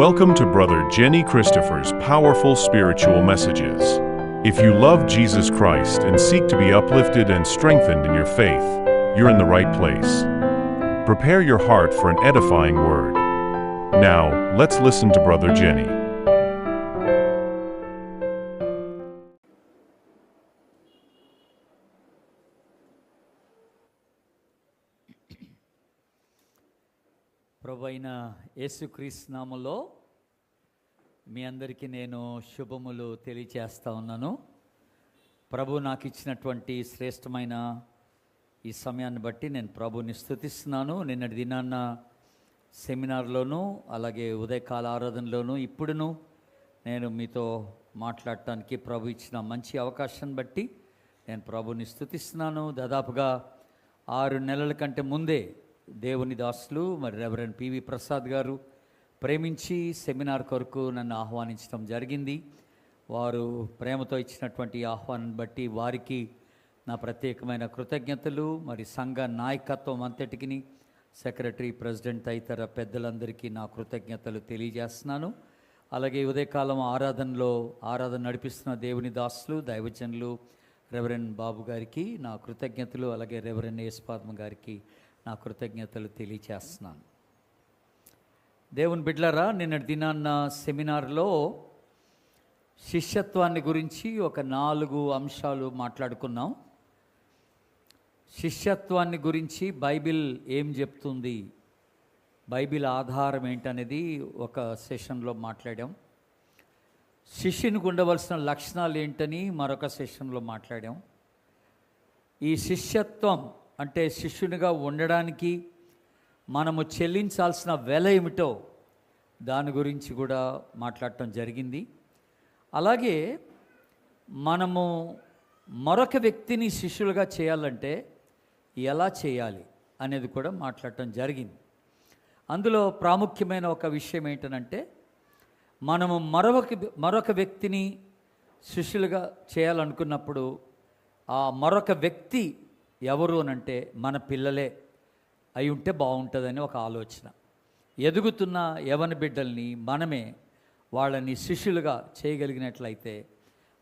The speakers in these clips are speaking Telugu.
Welcome to Brother Jenny Christopher's powerful spiritual messages. If you love Jesus Christ and seek to be uplifted and strengthened in your faith, you're in the right place. Prepare your heart for an edifying word. Now, let's listen to Brother Jenny. ప్రభు అయిన యేసుక్రీస్తు నామములో మీ అందరికీ నేను శుభములు తెలియజేస్తా ఉన్నాను. ప్రభు నాకు ఇచ్చినటువంటి శ్రేష్టమైన ఈ సమయాన్ని బట్టి నేను ప్రభుని స్తుతిస్తున్నాను. నిన్నటి దినాన్న సెమినార్లోనూ అలాగే ఉదయకాల ఆరాధనలోనూ ఇప్పుడును నేను మీతో మాట్లాడటానికి ప్రభు ఇచ్చిన మంచి అవకాశాన్ని బట్టి నేను ప్రభుని స్తుతిస్తున్నాను. దాదాపుగా 6 నెలల కంటే ముందే దేవుని దాసులు మరి రెవరెండ్ పివి ప్రసాద్ గారు ప్రేమించి సెమినార్ కొరకు నన్ను ఆహ్వానించడం జరిగింది. వారు ప్రేమతో ఇచ్చినటువంటి ఆహ్వానాన్ని బట్టి వారికి నా ప్రత్యేకమైన కృతజ్ఞతలు. మరి సంఘ నాయకత్వం అంతటికి, సెక్రటరీ, ప్రెసిడెంట్ తదితర పెద్దలందరికీ నా కృతజ్ఞతలు తెలియజేస్తున్నాను. అలాగే ఉదయకాలం ఆరాధన నడిపిస్తున్న దేవుని దాసులు దైవజనులు రెవరెండ్ బాబు గారికి నా కృతజ్ఞతలు, అలాగే రెవరెండ్ యేసుపాదం గారికి నా కృతజ్ఞతలు తెలియచేస్తున్నాను. దేవుని బిడ్డలారా, నిన్నటి దినాన్న సెమినార్లో శిష్యత్వాన్ని గురించి ఒక 4 అంశాలు మాట్లాడుకున్నాం. శిష్యత్వాన్ని గురించి బైబిల్ ఏం చెప్తుంది, బైబిల్ ఆధారం ఏంటనేది ఒక సెషన్లో మాట్లాడాం. శిష్యునికి ఉండవలసిన లక్షణాలు ఏంటని మరొక సెషన్లో మాట్లాడాం. ఈ శిష్యత్వం అంటే శిష్యునిగా ఉండడానికి మనము చెల్లించాల్సిన వెల ఏమిటో దాని గురించి కూడా మాట్లాడటం జరిగింది. అలాగే మనము మరొక వ్యక్తిని శిష్యులుగా చేయాలంటే ఎలా చేయాలి అనేది కూడా మాట్లాడటం జరిగింది. అందులో ప్రాముఖ్యమైన ఒక విషయం ఏంటంటే, మనము మరొక వ్యక్తిని శిష్యులుగా చేయాలనుకున్నప్పుడు ఆ మరొక వ్యక్తి ఎవరు అనంటే మన పిల్లలే అయి ఉంటే బాగుంటుందని ఒక ఆలోచన. ఎదుగుతున్న యవన బిడ్డల్ని మనమే వాళ్ళని శిష్యులుగా చేయగలిగినట్లయితే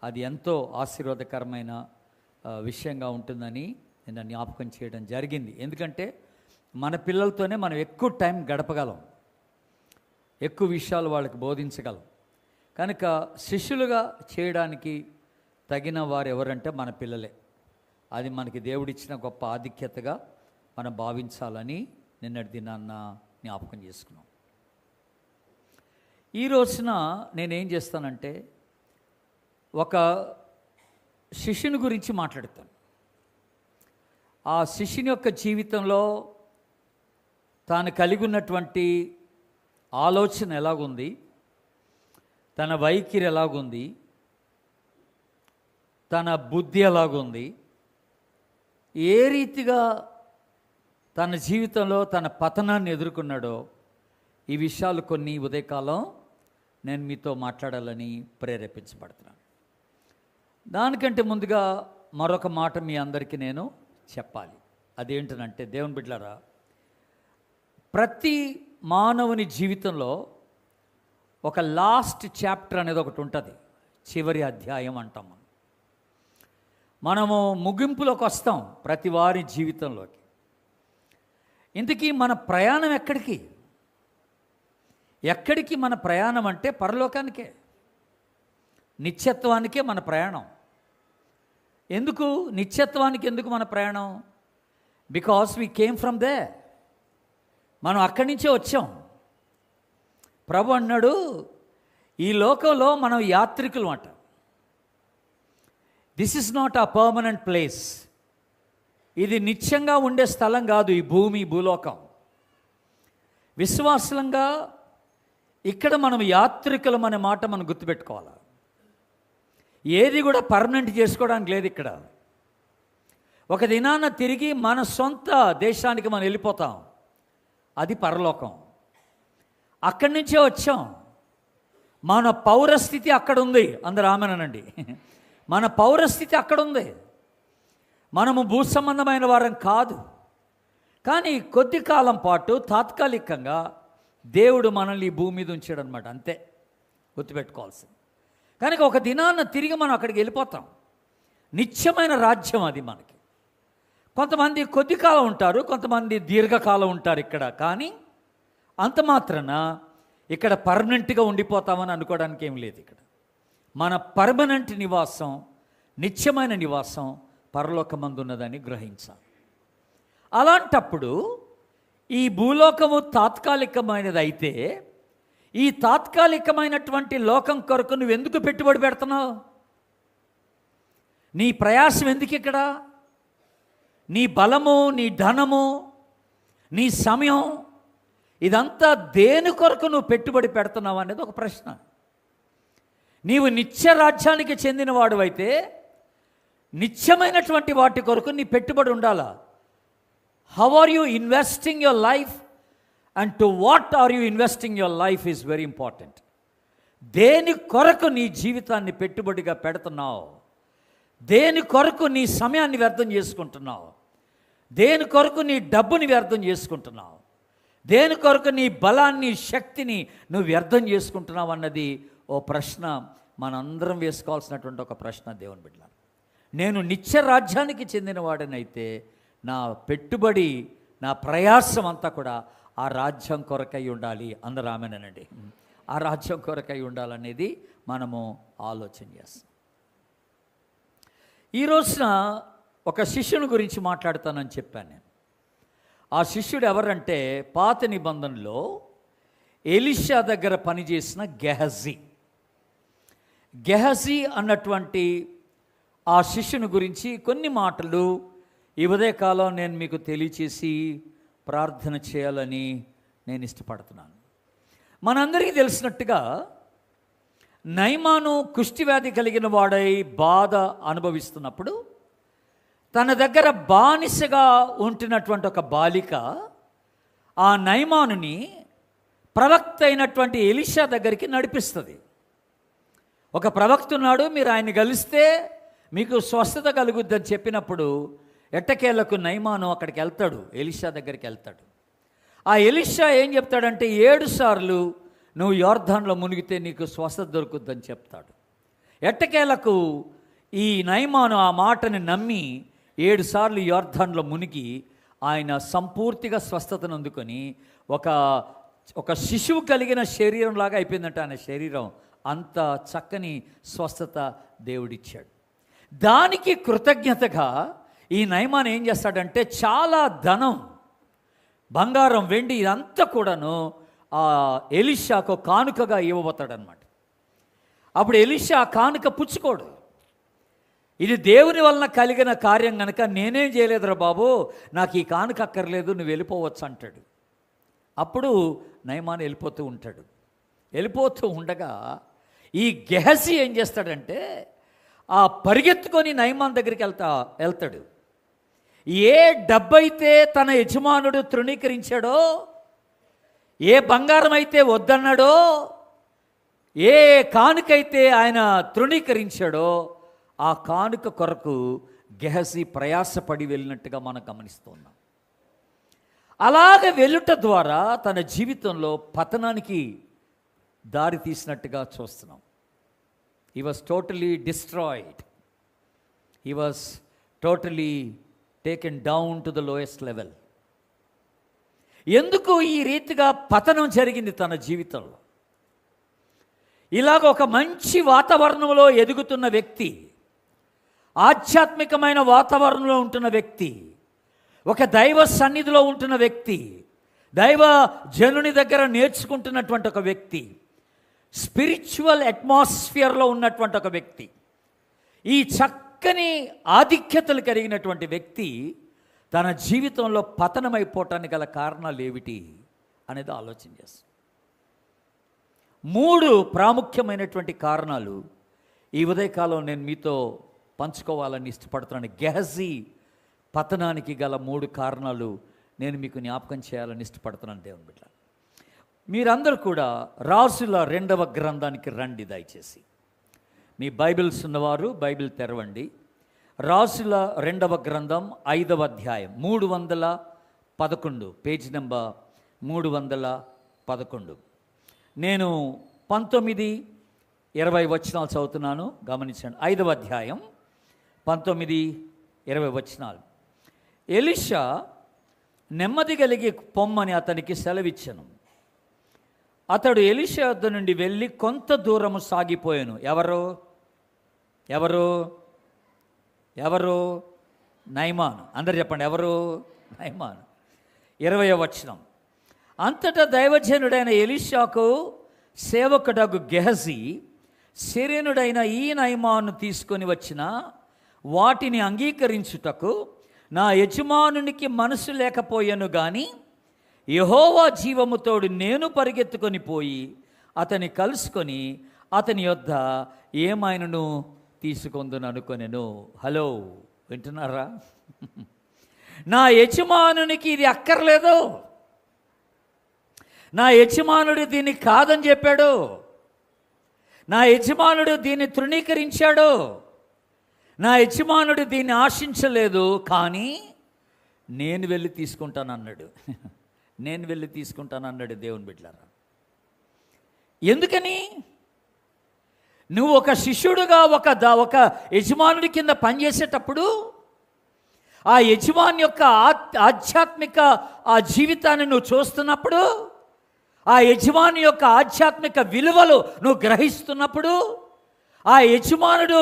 అది ఎంతో ఆశీర్వాదకరమైన విషయంగా ఉంటుందని నేను జ్ఞాపకం చేయడం జరిగింది. ఎందుకంటే మన పిల్లలతోనే మనం ఎక్కువ టైం గడపగలం, ఎక్కువ విషయాలు వాళ్ళకి బోధించగలం. కనుక శిష్యులుగా చేయడానికి తగిన వారు ఎవరంటే మన పిల్లలే. అది మనకి దేవుడిచ్చిన గొప్ప ఆధిక్యతగా మనం భావించాలని నిన్నటి దినాన్న జ్ఞాపకం చేసుకున్నాం. ఈ రోజున నేనేం చేస్తానంటే ఒక శిష్యుని గురించి మాట్లాడతాను. ఆ శిష్యుని యొక్క జీవితంలో తాను కలిగి ఉన్నటువంటి ఆలోచన ఎలాగుంది, తన వైఖరి ఎలాగుంది, తన బుద్ధి ఎలాగుంది, ఏ రీతిగా తన జీవితంలో తన పతనాన్ని ఎదుర్కొన్నాడో ఈ విషయాలు కొన్ని ఉదయకాలం నేను మీతో మాట్లాడాలని ప్రేరేపించబడుతున్నాను. దానికంటే ముందుగా మరొక మాట మీ అందరికీ నేను చెప్పాలి. అదేంటనంటే, దేవుని బిడ్డలారా, ప్రతి మానవుని జీవితంలో ఒక లాస్ట్ చాప్టర్ అనేది ఒకటి ఉంటుంది. చివరి అధ్యాయం అంటాం. మనము ముగింపులోకి వస్తాం ప్రతి వారి జీవితంలోకి. ఇంతకీ మన ప్రయాణం ఎక్కడికి మన ప్రయాణం అంటే పరలోకానికే, నిత్యత్వానికే మన ప్రయాణం. ఎందుకు నిత్యత్వానికి ఎందుకు మన ప్రయాణం? Because we came from they. మనం అక్కడి నుంచే వచ్చాం. ప్రభు అన్నాడు, ఈ లోకంలో మనం యాత్రికులు అంట. This is not a permanent place. ఇది నిత్యంగా ఉండే స్థలం కాదు ఈ భూలోకం. విశ్వాసంగా ఇక్కడ మనం యాత్రికులం అనే మాట మనం గుర్తుపెట్టుకోవాలి. ఏది కూడా పర్మనెంట్ చేసుకోవడానికి లేదు ఇక్కడ. ఒక దినాన తిరిగి మన సొంత దేశానికి మనం వెళ్ళిపోతాం. అది పరలోకం. అక్కడి నుంచే వచ్చాం. మన పౌరస్థితి అక్కడ ఉంది. అందరూ ఆమెనండి. మన పౌరస్థితి అక్కడ ఉంది. మనము భూ సంబంధమైన వారం కాదు. కానీ కొద్ది కాలం పాటు తాత్కాలికంగా దేవుడు మనల్ని ఈ భూమి మీద ఉంచాడు అనమాట, అంతే గుర్తుపెట్టుకోవాల్సింది. కనుక ఒక దినాన్న తిరిగి మనం అక్కడికి వెళ్ళిపోతాం. నిత్యమైన రాజ్యం అది మనకి. కొంతమంది కొద్ది కాలం ఉంటారు, కొంతమంది దీర్ఘకాలం ఉంటారు ఇక్కడ. కానీ అంత మాత్రాన ఇక్కడ పర్మనెంట్గా ఉండిపోతామని అనుకోవడానికి ఏం లేదు. ఇక్కడ మన పర్మనెంట్ నివాసం, నిత్యమైన నివాసం పరలోకమందు ఉన్నదని గ్రహించాలి. అలాంటప్పుడు ఈ భూలోకము తాత్కాలికమైనది అయితే, ఈ తాత్కాలికమైనటువంటి లోకం కొరకు నువ్వు ఎందుకు పెట్టుబడి పెడుతున్నావు? నీ ప్రయాసం ఎందుకు ఇక్కడ? నీ బలము, నీ ధనము, నీ సమయం, ఇదంతా దేని కొరకు నువ్వు పెట్టుబడి పెడుతున్నావు అనేది ఒక ప్రశ్న. నీవు నిత్య రాజ్యానికి చెందినవాడు అయితే నిత్యమైనటువంటి వాటి కొరకు నీ పెట్టుబడి ఉండాలా. How are you investing your life and to what are you investing your life is very important. దేని కొరకు నీ జీవితాన్ని పెట్టుబడిగా పెడుతున్నావు? దేని కొరకు నీ సమయాన్ని వ్యర్థం చేసుకుంటున్నావు? దేని కొరకు నీ డబ్బుని వ్యర్థం చేసుకుంటున్నావు? దేని కొరకు నీ బలాన్ని, శక్తిని నువ్వు వ్యర్థం చేసుకుంటున్నావు అన్నది ఓ ప్రశ్న, మనందరం వేసుకోవాల్సినటువంటి ఒక ప్రశ్న. దేవుని బిడ్డ, నేను నిత్య రాజ్యానికి చెందినవాడనైతే నా పెట్టుబడి, నా ప్రయాసం అంతా కూడా ఆ రాజ్యం కొరకై ఉండాలి. అందరూ ఆమేనండి. ఆ రాజ్యం కొరకై ఉండాలనేది మనము ఆలోచన చేస్తాం. ఈ రోజున ఒక శిష్యుని గురించి మాట్లాడతానని చెప్పాను నేను. ఆ శిష్యుడు ఎవరంటే, పాత నిబంధనలో ఎలీషా దగ్గర పనిచేసిన గెహజీ అన్నటువంటి ఆ శిష్యుని గురించి కొన్ని మాటలు ఈ ఉదయకాలం నేను మీకు తెలియచేసి ప్రార్థన చేయాలని నేను ఇష్టపడుతున్నాను. మనందరికీ తెలిసినట్టుగా నయమాను కుష్ఠవ్యాధి కలిగిన వాడై బాధ అనుభవిస్తున్నప్పుడు తన దగ్గర బానిసగా ఉంటున్నటువంటి ఒక బాలిక ఆ నయమానుని ప్రవక్త అయినటువంటి ఎలీషా దగ్గరికి నడిపిస్తుంది. ఒక ప్రవక్త ఉన్నాడు, మీరు ఆయన కలిస్తే మీకు స్వస్థత కలుగుద్దని చెప్పినప్పుడు ఎట్టకేళ్లకు నయమాను అక్కడికి వెళ్తాడు, ఎలీషా దగ్గరికి వెళ్తాడు. ఆ ఎలీషా ఏం చెప్తాడంటే, 7 సార్లు నువ్వు యోర్దాన్లో మునిగితే నీకు స్వస్థత దొరుకుద్దని చెప్తాడు. ఎట్టకేలకు ఈ నయమాను ఆ మాటని నమ్మి 7 సార్లు యోర్దాన్లో మునిగి ఆయన సంపూర్తిగా స్వస్థతను అందుకొని ఒక శిశువు కలిగిన శరీరంలాగా అయిపోయిందంట ఆయన శరీరం. అంత చక్కని స్వస్థత దేవుడిచ్చాడు. దానికి కృతజ్ఞతగా ఈ నయమాను ఏం చేస్తాడంటే, చాలా ధనం, బంగారం, వెండి ఇదంతా కూడాను ఆ ఎలీషాకు కానుకగా ఇవ్వబోతాడనమాట. అప్పుడు ఎలీషా ఆ కానుక పుచ్చుకోడు. ఇది దేవుని వలన కలిగిన కార్యం కనుక నేనేం చేయలేదురా బాబు, నాకు ఈ కానుక అక్కర్లేదు, నువ్వు వెళ్ళిపోవచ్చు అంటాడు. అప్పుడు నయమాను వెళ్ళిపోతూ ఉంటాడు. వెళ్ళిపోతూ ఉండగా ఈ గెహజీ ఏం చేస్తాడంటే, ఆ పరిగెత్తుకొని నయమాన్ దగ్గరికి వెళ్తాడు. ఏ డబ్బైతే తన యజమానుడు తృణీకరించాడో, ఏ బంగారం అయితే వద్దన్నాడో, ఏ కానుకైతే ఆయన తృణీకరించాడో ఆ కానుక కొరకు గెహజీ ప్రయాసపడి వెళ్ళినట్టుగా మనం గమనిస్తున్నాం. అలాగ వెళ్ళుట ద్వారా తన జీవితంలో పతనానికి దారి తీసినట్టుగా చూస్తున్నాం. He was totally destroyed. He was totally taken down to the lowest level. ఎందుకు ఈ రీతిగా పతనం జరిగింది తన జీవితంలో? ఇలాగ ఒక మంచి వాతావరణంలో ఎదుగుతున్న వ్యక్తి, ఆధ్యాత్మికమైన వాతావరణంలో ఉంటున్న వ్యక్తి, ఒక దైవ సన్నిధిలో ఉంటున్న వ్యక్తి, దైవ జనుని దగ్గర నేర్చుకుంటున్నటువంటి ఒక వ్యక్తి, స్పిరిచువల్ అట్మాస్ఫియర్లో ఉన్నటువంటి ఒక వ్యక్తి, ఈ చక్కని ఆధిక్యతలు కలిగినటువంటి వ్యక్తి తన జీవితంలో పతనమైపోవటానికి గల కారణాలు ఏమిటి అనేది ఆలోచన చేస్తాం. 3 ప్రాముఖ్యమైనటువంటి కారణాలు ఈ ఉదయకాలం నేను మీతో పంచుకోవాలని ఇష్టపడుతున్నాను. గెహజీ పతనానికి గల 3 కారణాలు నేను మీకు జ్ఞాపకం చేయాలని ఇష్టపడుతున్నాను. దేవుని బిడ్డ, మీరందరూ కూడా రాజుల 2వ గ్రంథానికి రండి. దయచేసి మీ బైబిల్స్ ఉన్నవారు బైబిల్ తెరవండి. రాజుల 2వ గ్రంథం 5వ అధ్యాయం 311, పేజ్ నెంబర్ 311. 11. నేను 19, 20 వచనాలు చదువుతున్నాను, గమనించండి. 5వ అధ్యాయం 19, 20 వచనాలు. ఎలీషా నెమ్మది కలిగి పొమ్మని అతనికి సెలవిచ్చెను. అతడు ఎలీషా వద్ద నుండి వెళ్ళి కొంత దూరము సాగిపోయాను. ఎవరు? నయమాను. అందరు చెప్పండి, ఎవరు? నయమాను. 20వ వచనం. అంతటా దైవజనుడైన ఎలీషాకు సేవకుడగు గెహజీ సిరియనుడైన ఈ నయమాను తీసుకొని వచ్చిన వాటిని అంగీకరించుటకు నా యజమానునికి మనసు లేకపోయాను గాని యెహోవా జీవముతోడు నేను పరిగెత్తుకొని పోయి అతని కలుసుకొని అతని యొద్ద ఏమైనను తీసుకొందును అనుకొనెను. హలో, వింటున్నారా? నా యజమానునికి ఇది అక్కర్లేదు, నా యజమానుడు దీన్ని కాదని చెప్పాడు, నా యజమానుడు దీన్ని తృణీకరించాడు, నా యజమానుడు దీన్ని ఆశించలేదు, కానీ నేను వెళ్ళి తీసుకుంటానన్నాడు. నేను వెళ్ళి తీసుకుంటానన్నాడు. దేవుని బిడ్డలారా, ఎందుకని? నువ్వు ఒక శిష్యుడుగా ఒక యజమానుడి కింద పనిచేసేటప్పుడు ఆ యజమాని యొక్క ఆధ్యాత్మిక ఆ జీవితాన్ని నువ్వు చూస్తున్నప్పుడు, ఆ యజమాని యొక్క ఆధ్యాత్మిక విలువలు నువ్వు గ్రహిస్తున్నప్పుడు, ఆ యజమానుడు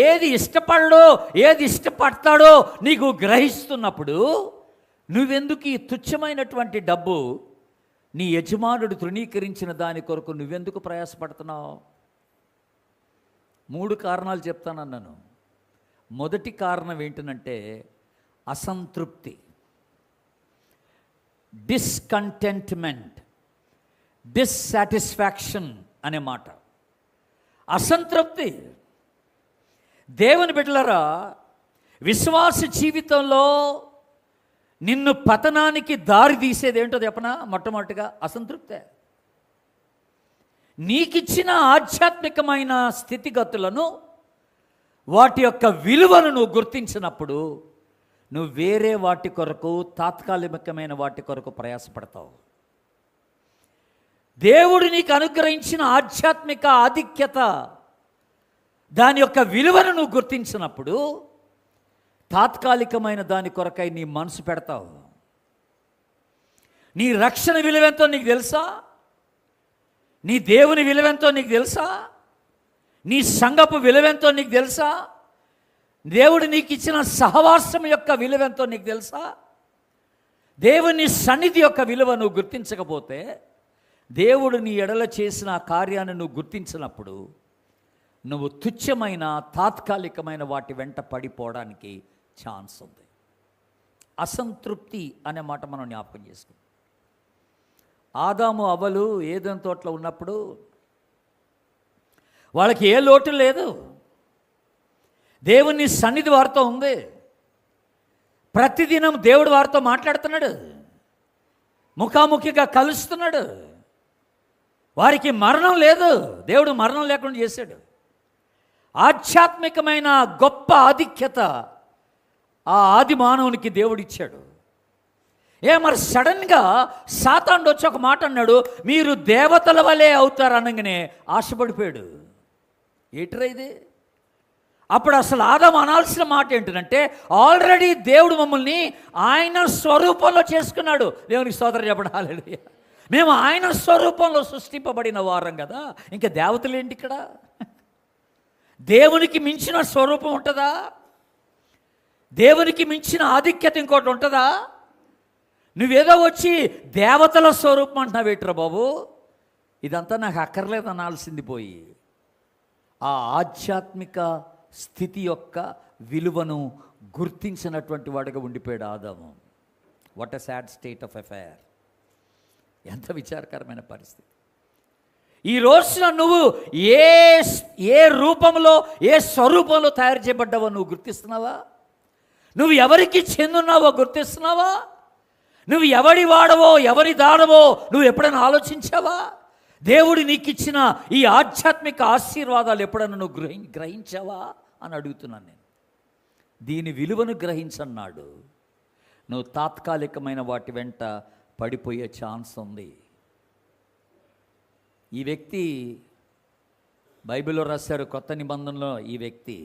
ఏది ఇష్టపడడో ఏది ఇష్టపడతాడో నీకు గ్రహిస్తున్నప్పుడు, నువ్వెందుకు ఈ తుచ్చమైనటువంటి డబ్బు నీ యజమానుడు తృణీకరించిన దాని కొరకు నువ్వెందుకు ప్రయాసపడుతున్నావు? 3 కారణాలు చెప్తానన్నాను. మొదటి కారణం ఏంటంటే అసంతృప్తి, డిస్కంటెంట్మెంట్, డిస్సాటిస్ఫాక్షన్ అనే మాట. అసంతృప్తి. దేవుని బిడ్డలారా, విశ్వాస జీవితంలో నిన్ను పతనానికి దారి తీసేది ఏంటో చెప్పనా? మొట్టమొదటిగా అసంతృప్తే. నీకిచ్చిన ఆధ్యాత్మికమైన స్థితిగతులను, వాటి యొక్క విలువను నువ్వు గుర్తించినప్పుడు నువ్వు వేరే వాటి కొరకు, తాత్కాలికమైన వాటి కొరకు ప్రయాసపడతావు. దేవుడు నీకు అనుగ్రహించిన ఆధ్యాత్మిక ఆధిక్యత, దాని యొక్క విలువను నువ్వు గుర్తించినప్పుడు తాత్కాలికమైన దాని కొరకై నీ మనసు పెడతావు. నీ రక్షణ విలువెంతో నీకు తెలుసా? నీ దేవుని విలువెంతో నీకు తెలుసా? నీ సంఘపు విలువెంతో నీకు తెలుసా? దేవుడు నీకు ఇచ్చిన సహవాసం యొక్క విలువెంతో నీకు తెలుసా? దేవుని సన్నిధి యొక్క విలువ నువ్వు గుర్తించకపోతే, దేవుడు నీ ఎడల చేసిన కార్యాన్ని నువ్వు గుర్తించినప్పుడు నువ్వు తుచ్చమైన తాత్కాలికమైన వాటి వెంట పడిపోవడానికి ఛాన్స్ ఉంది. అసంతృప్తి అనే మాట మనం జ్ఞాపకం చేసుకుంటాం. ఆదాము అవ్వలు ఏదెన్ తోటలో ఉన్నప్పుడు వాళ్ళకి ఏ లోటు లేదు. దేవుని సన్నిధి వారితో ఉంది. ప్రతిదినం దేవుడు వారితో మాట్లాడుతున్నాడు, ముఖాముఖిగా కలుస్తున్నాడు. వారికి మరణం లేదు, దేవుడు మరణం లేకుండా చేశాడు. ఆధ్యాత్మికమైన గొప్ప ఆధిక్యత ఆ ఆది మానవునికి దేవుడు ఇచ్చాడు. మరి సడన్గా సాతానుడు వచ్చి ఒక మాట అన్నాడు, మీరు దేవతల వలె అవుతారు అనగానే ఆశపడిపోయాడు. ఏట్రా ఇది? అప్పుడు అసలు ఆదాము అనాల్సిన మాట ఏంటంటే, ఆల్రెడీ దేవుడు మమ్మల్ని ఆయన స్వరూపంలో చేసుకున్నాడు. దేవునికి స్తోత్రం చెప్పడం హల్లెలూయా. మేము ఆయన స్వరూపంలో సృష్టింపబడిన వారం కదా, ఇంకా దేవతలు ఏంటి ఇక్కడ? దేవునికి మించిన స్వరూపం ఉంటుందా? దేవునికి మించిన ఆధిక్యత ఇంకోటి ఉంటుందా? నువ్వేదో వచ్చి దేవతల స్వరూపం అంటున్నావేట్రా బాబు, ఇదంతా నాకు అక్కర్లేదు అనాల్సింది పోయి ఆ ఆధ్యాత్మిక స్థితి యొక్క విలువను గుర్తించినటువంటి వాడిగా ఉండిపోయాడు ఆదాము. What a sad state of affair. ఎంత విచారకరమైన పరిస్థితి. ఈ రోజున నువ్వు ఏ రూపంలో, ఏ స్వరూపంలో తయారు చేయబడ్డావో నువ్వు గుర్తిస్తున్నావా? నువ్వు ఎవరికి చెందున్నావో గుర్తిస్తున్నావా? నువ్వు ఎవడి వాడవో, ఎవరి దాడవో నువ్వు ఎప్పుడైనా ఆలోచించావా? దేవుడు నీకు ఇచ్చిన ఈ ఆధ్యాత్మిక ఆశీర్వాదాలు ఎప్పుడైనా నువ్వు గ్రహించావా అని అడుగుతున్నాను నేను. దీని విలువను గ్రహించన్నాడు, నువ్వు తాత్కాలికమైన వాటి వెంట పడిపోయే ఛాన్స్ ఉంది. ఈ వ్యక్తి బైబిల్లో రాశారు, కొత్త నిబంధనలో ఈ వ్యక్తి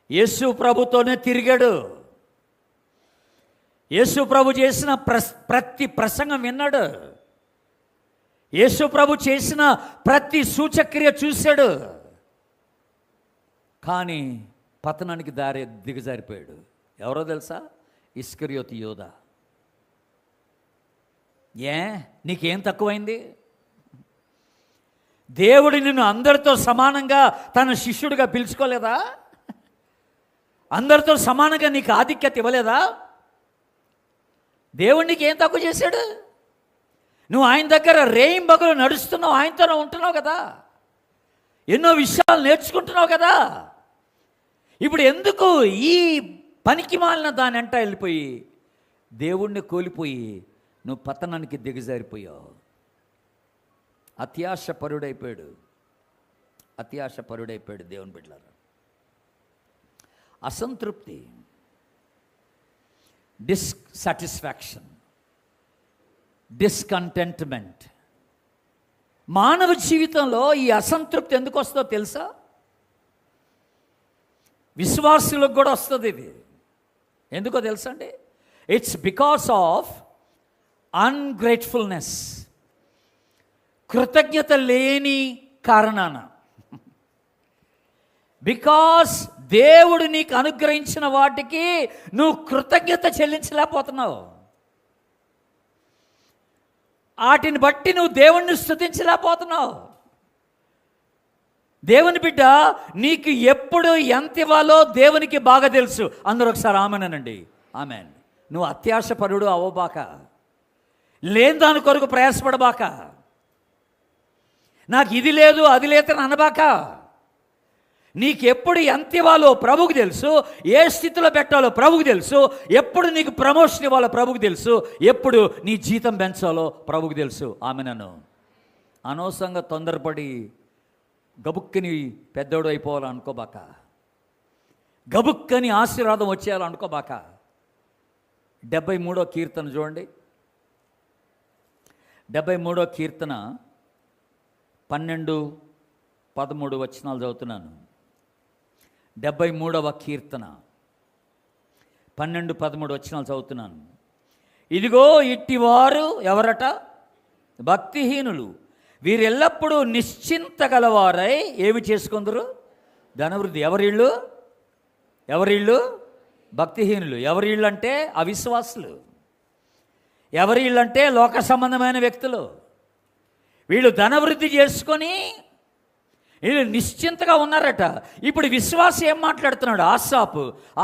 యేసు ప్రభుతోనే తిరిగాడు. యేసు ప్రభు చేసిన ప్రతి ప్రసంగం విన్నాడు. యేసు ప్రభు చేసిన ప్రతి సూచక్రియ చూశాడు. కానీ పతనానికి దిగజారిపోయాడు. ఎవరో తెలుసా? ఇస్కరియోతు యోధా. నీకేం తక్కువైంది? దేవుడు నిన్ను అందరితో సమానంగా తన శిష్యుడిగా పిలుచుకోలేదా? అందరితో సమానంగా నీకు ఆధిక్యత ఇవ్వలేదా? దేవుడు నీకు ఏం తక్కువ చేశాడు? నువ్వు ఆయన దగ్గర రేయింబగలు నడుస్తున్నావు, ఆయనతోనే ఉంటున్నావు కదా, ఎన్నో విషయాలు నేర్చుకుంటున్నావు కదా. ఇప్పుడు ఎందుకు ఈ పనికి మాలిన దాని వెంట వెళ్ళిపోయి దేవుణ్ణి కోల్పోయి నువ్వు పతనానికి దిగజారిపోయావు? అత్యాశపరుడైపోయాడు దేవుని బిడ్డలారా. అసంతృప్తి, డిస్సాటిస్ఫాక్షన్, డిస్కంటెంట్మెంట్. మానవ జీవితంలో ఈ అసంతృప్తి ఎందుకు వస్తుందో తెలుసా? విశ్వాసులకు కూడా వస్తుంది ఇది. ఎందుకో తెలుసా అండి? It's because of ungratefulness. కృతజ్ఞత లేని కారణాన. బికాస్ దేవుడు నీకు అనుగ్రహించిన వాటికి నువ్వు కృతజ్ఞత చెల్లించలేకపోతున్నావు. వాటిని బట్టి నువ్వు దేవుణ్ణి స్తుతించలేకపోతున్నావు. దేవుని బిడ్డ, నీకు ఎప్పుడు ఎంత ఇవ్వాలో దేవునికి బాగా తెలుసు. అందరూ ఒకసారి ఆమెనండి. ఆమెన్. నువ్వు అత్యాశపరుడు అవ్వబాక, లేని దాని కొరకు ప్రయాసపడబాక, నాకు ఇది లేదు అది లేదని అనబాక. నీకు ఎప్పుడు ఎంత ఇవ్వాలో ప్రభువుకు తెలుసు, ఏ స్థితిలో పెట్టాలో ప్రభువుకు తెలుసు, ఎప్పుడు నీకు ప్రమోషన్ ఇవ్వాలో ప్రభువుకు తెలుసు, ఎప్పుడు నీ జీతం పెంచాలో ప్రభువుకు తెలుసు. ఆమె నన్ను అనవసరంగా తొందరపడి గబుక్కని పెద్దోడు అయిపోవాలనుకోబాక, గబుక్కని ఆశీర్వాదం వచ్చేయాలనుకోబాక. 73వ కీర్తన చూడండి. 73వ కీర్తన 12, 13 వచనాలు చదువుతున్నాను. 73వ కీర్తన 12, 13 వచనాలు చదువుతున్నాను. ఇదిగో ఇట్టివారు ఎవరట? భక్తిహీనులు. వీరెల్లప్పుడూ నిశ్చింత గలవారై ఏమి చేసుకుందరు? ధనవృద్ధి. ఎవరిళ్ళు? భక్తిహీనులు. ఎవరిళ్ళు అంటే అవిశ్వాసులు. ఎవరిళ్ళు అంటే లోక సంబంధమైన వ్యక్తులు. వీళ్ళు ధనవృద్ధి చేసుకొని వీళ్ళు నిశ్చింతగా ఉన్నారట. ఇప్పుడు విశ్వాసం ఏం మాట్లాడుతున్నాడు?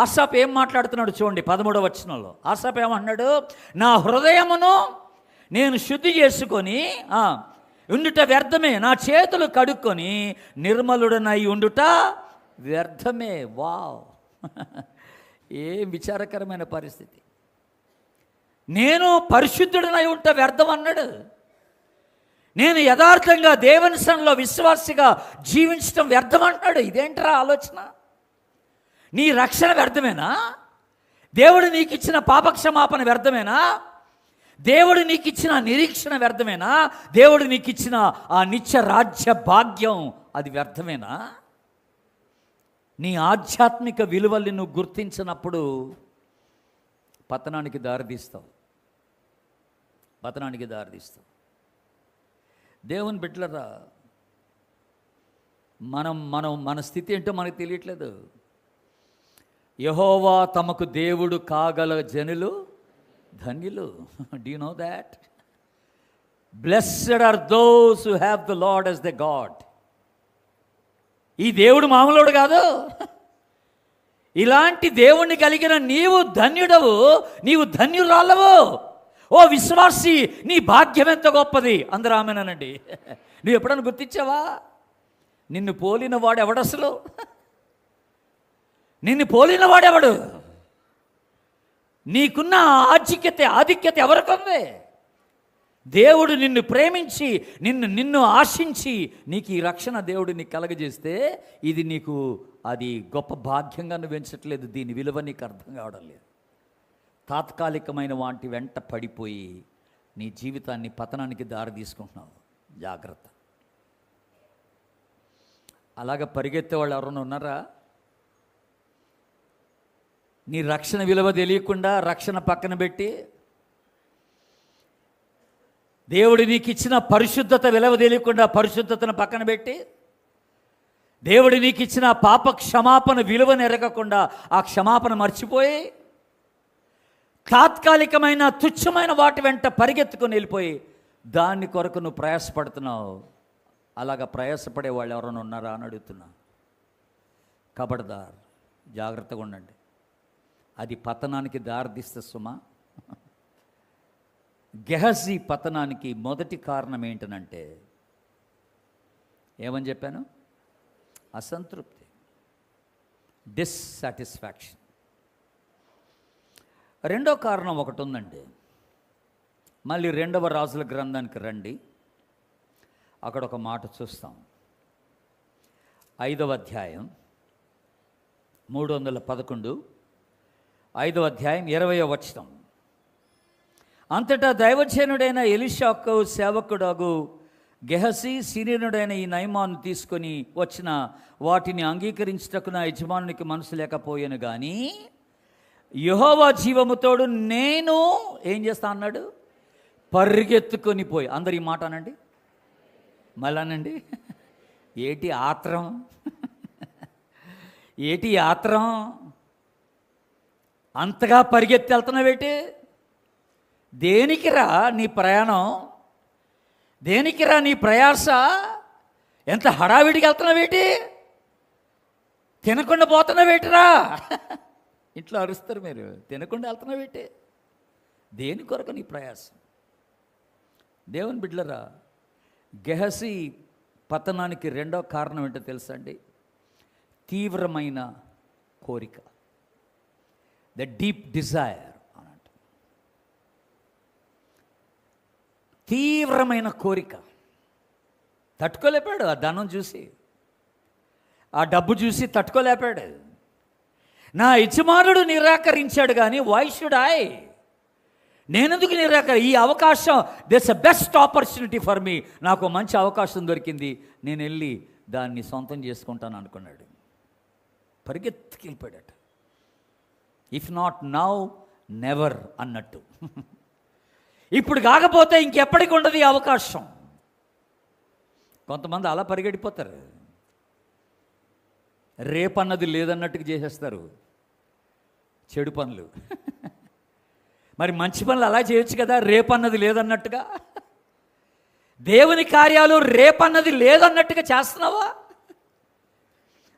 ఆసాపు ఏం మాట్లాడుతున్నాడు చూడండి 13వ వచనంలో. ఆసాపు ఏమన్నాడు? నా హృదయమును నేను శుద్ధి చేసుకొని ఉండుట వ్యర్థమే, నా చేతులు కడుక్కొని నిర్మలుడనై ఉండుట వ్యర్థమే. వావ్, ఏం విచారకరమైన పరిస్థితి. నేను పరిశుద్ధుడనై ఉంట వ్యర్థం అన్నాడు. నేను యథార్థంగా దేవుని సన్నిధిలో విశ్వాసిగా జీవించడం వ్యర్థం అంటున్నాడు. ఇదేంట్రా ఆలోచన? నీ రక్షణ వ్యర్థమేనా? దేవుడు నీకు ఇచ్చిన పాపక్షమాపణ వ్యర్థమేనా? దేవుడు నీకు ఇచ్చిన నిరీక్షణ వ్యర్థమేనా? దేవుడు నీకు ఇచ్చిన ఆ నిత్య రాజ్య భాగ్యం అది వ్యర్థమేనా? నీ ఆధ్యాత్మిక విలువల్ని నువ్వు గుర్తించినప్పుడు పతనానికి దారితీస్తావు. దేవుని బిడ్డలరా, మన స్థితి ఏంటో మనకు తెలియట్లేదు. యెహోవా తమకు దేవుడు కాగల జనులు ధన్యులు. Do you know that? Blessed are those who have the lord as the god. ఈ దేవుడు మామూలుడు కాదు. ఇలాంటి దేవుణ్ణి కలిగిన నీవు ధన్యుడవు, నీవు ధన్యురాలవు. ఓ విశ్వాసి, నీ భాగ్యం ఎంత గొప్పది. అందరూ ఆమెనండి. నువ్వు ఎప్పుడైనా గుర్తించావా? నిన్ను పోలిన వాడు ఎవడు? అసలు నిన్ను పోలిన వాడెవడు? నీకున్న ఆధిక్యత ఎవరికొంది? దేవుడు నిన్ను ప్రేమించి నిన్ను ఆశించి నీకు ఈ రక్షణ దేవుడు నీకు కలగజేస్తే ఇది నీకు అది గొప్ప భాగ్యంగా నువ్వు ఎంచట్లేదు. దీని విలువ నీకు అర్థం కావడం లేదు. తాత్కాలికమైన వాటి వెంట పడిపోయి నీ జీవితాన్ని పతనానికి దారి తీసుకుంటున్నావు. జాగ్రత్త. అలాగ పరిగెత్తే వాళ్ళు ఎవరైనా ఉన్నారా? నీ రక్షణ విలువ తెలియకుండా రక్షణ పక్కన పెట్టి, దేవుడు నీకు ఇచ్చిన పరిశుద్ధత విలువ తెలియకుండా పరిశుద్ధతను పక్కన పెట్టి, దేవుడు నీకు ఇచ్చిన పాప క్షమాపణ విలువను ఎరగకుండా ఆ క్షమాపణ మర్చిపోయి, తాత్కాలికమైన తుచ్చమైన వాటి వెంట పరిగెత్తుకొని వెళ్ళిపోయి దాన్ని కొరకు నువ్వు ప్రయాసపడుతున్నావు. అలాగ ప్రయాసపడే వాళ్ళు ఎవరైనా ఉన్నారా అని అడుగుతున్నా. కబడ్దార్, జాగ్రత్తగా ఉండండి. అది పతనానికి దారితీస్తే సుమా. గెహజీ పతనానికి మొదటి కారణం ఏంటనంటే, ఏమని చెప్పాను? అసంతృప్తి, డిస్సాటిస్ఫాక్షన్. రెండో కారణం ఒకటి ఉందండి. మళ్ళీ 2వ రాజుల గ్రంథానికి రండి, అక్కడ ఒక మాట చూస్తాం. 5వ అధ్యాయం 311, 5వ అధ్యాయం 20వ వచనం. అంతటా దైవజనుడైన ఎలీషాకు సేవకుడగు గెహజీ సీనియనుడైన ఈ నయమాను తీసుకొని వచ్చిన వాటిని అంగీకరించుటకు నా యజమానునికి మనసు లేకపోయాను, కానీ యెహోవా జీవముతోడు నేను ఏం చేస్తా అన్నాడు? పరిగెత్తుకొని పోయి. అందరు ఈ మాట అనండి, మళ్ళానండి. ఏటి ఆత్రం, ఏటి ఆత్రం, అంతగా పరిగెత్తి వెళ్తున్నావేటి? దేనికిరా నీ ప్రయాణం? దేనికిరా నీ ప్రయాస? ఎంత హడావిడికి వెళ్తున్నావేటి? తినకుండా పోతున్నావేటిరా? ఇంట్లో అరుస్తారు మీరు, తినకుండా వెళ్తున్నావేటి? దేని కొరకు నీ ప్రయాసం? దేవుని బిడ్డలరా, గెహజీ పతనానికి రెండో కారణం ఏంటో తెలుసా అండి? తీవ్రమైన కోరిక, ద డీప్ డిజైర్ అన్నట్టు. తీవ్రమైన కోరిక. తట్టుకోలేపాడు. ఆ ధనం చూసి, ఆ డబ్బు చూసి తట్టుకోలేపాడు. నా యజమానుడు నిరాకరించాడు, కానీ వై షుడ్ ఐ? నేనెందుకు ఈ అవకాశం, this a best opportunity for me, నాకు మంచి అవకాశం దొరికింది, నేను వెళ్ళి దాన్ని సొంతం చేసుకుంటాను అనుకున్నాడు. పరిగెత్తుకెళ్ళిపోయాడట. ఇఫ్ నాట్ నౌ నెవర్ అన్నట్టు. ఇప్పుడు కాకపోతే ఇంకెప్పటికి ఉండదు ఈ అవకాశం. కొంతమంది అలా పరిగెడిపోతారు, రేపన్నది లేదన్నట్టుగా చేసేస్తారు చెడు పనులు. మరి మంచి పనులు అలా చేయొచ్చు కదా, రేపన్నది లేదన్నట్టుగా. దేవుని కార్యాలు రేపన్నది లేదన్నట్టుగా చేస్తున్నావా?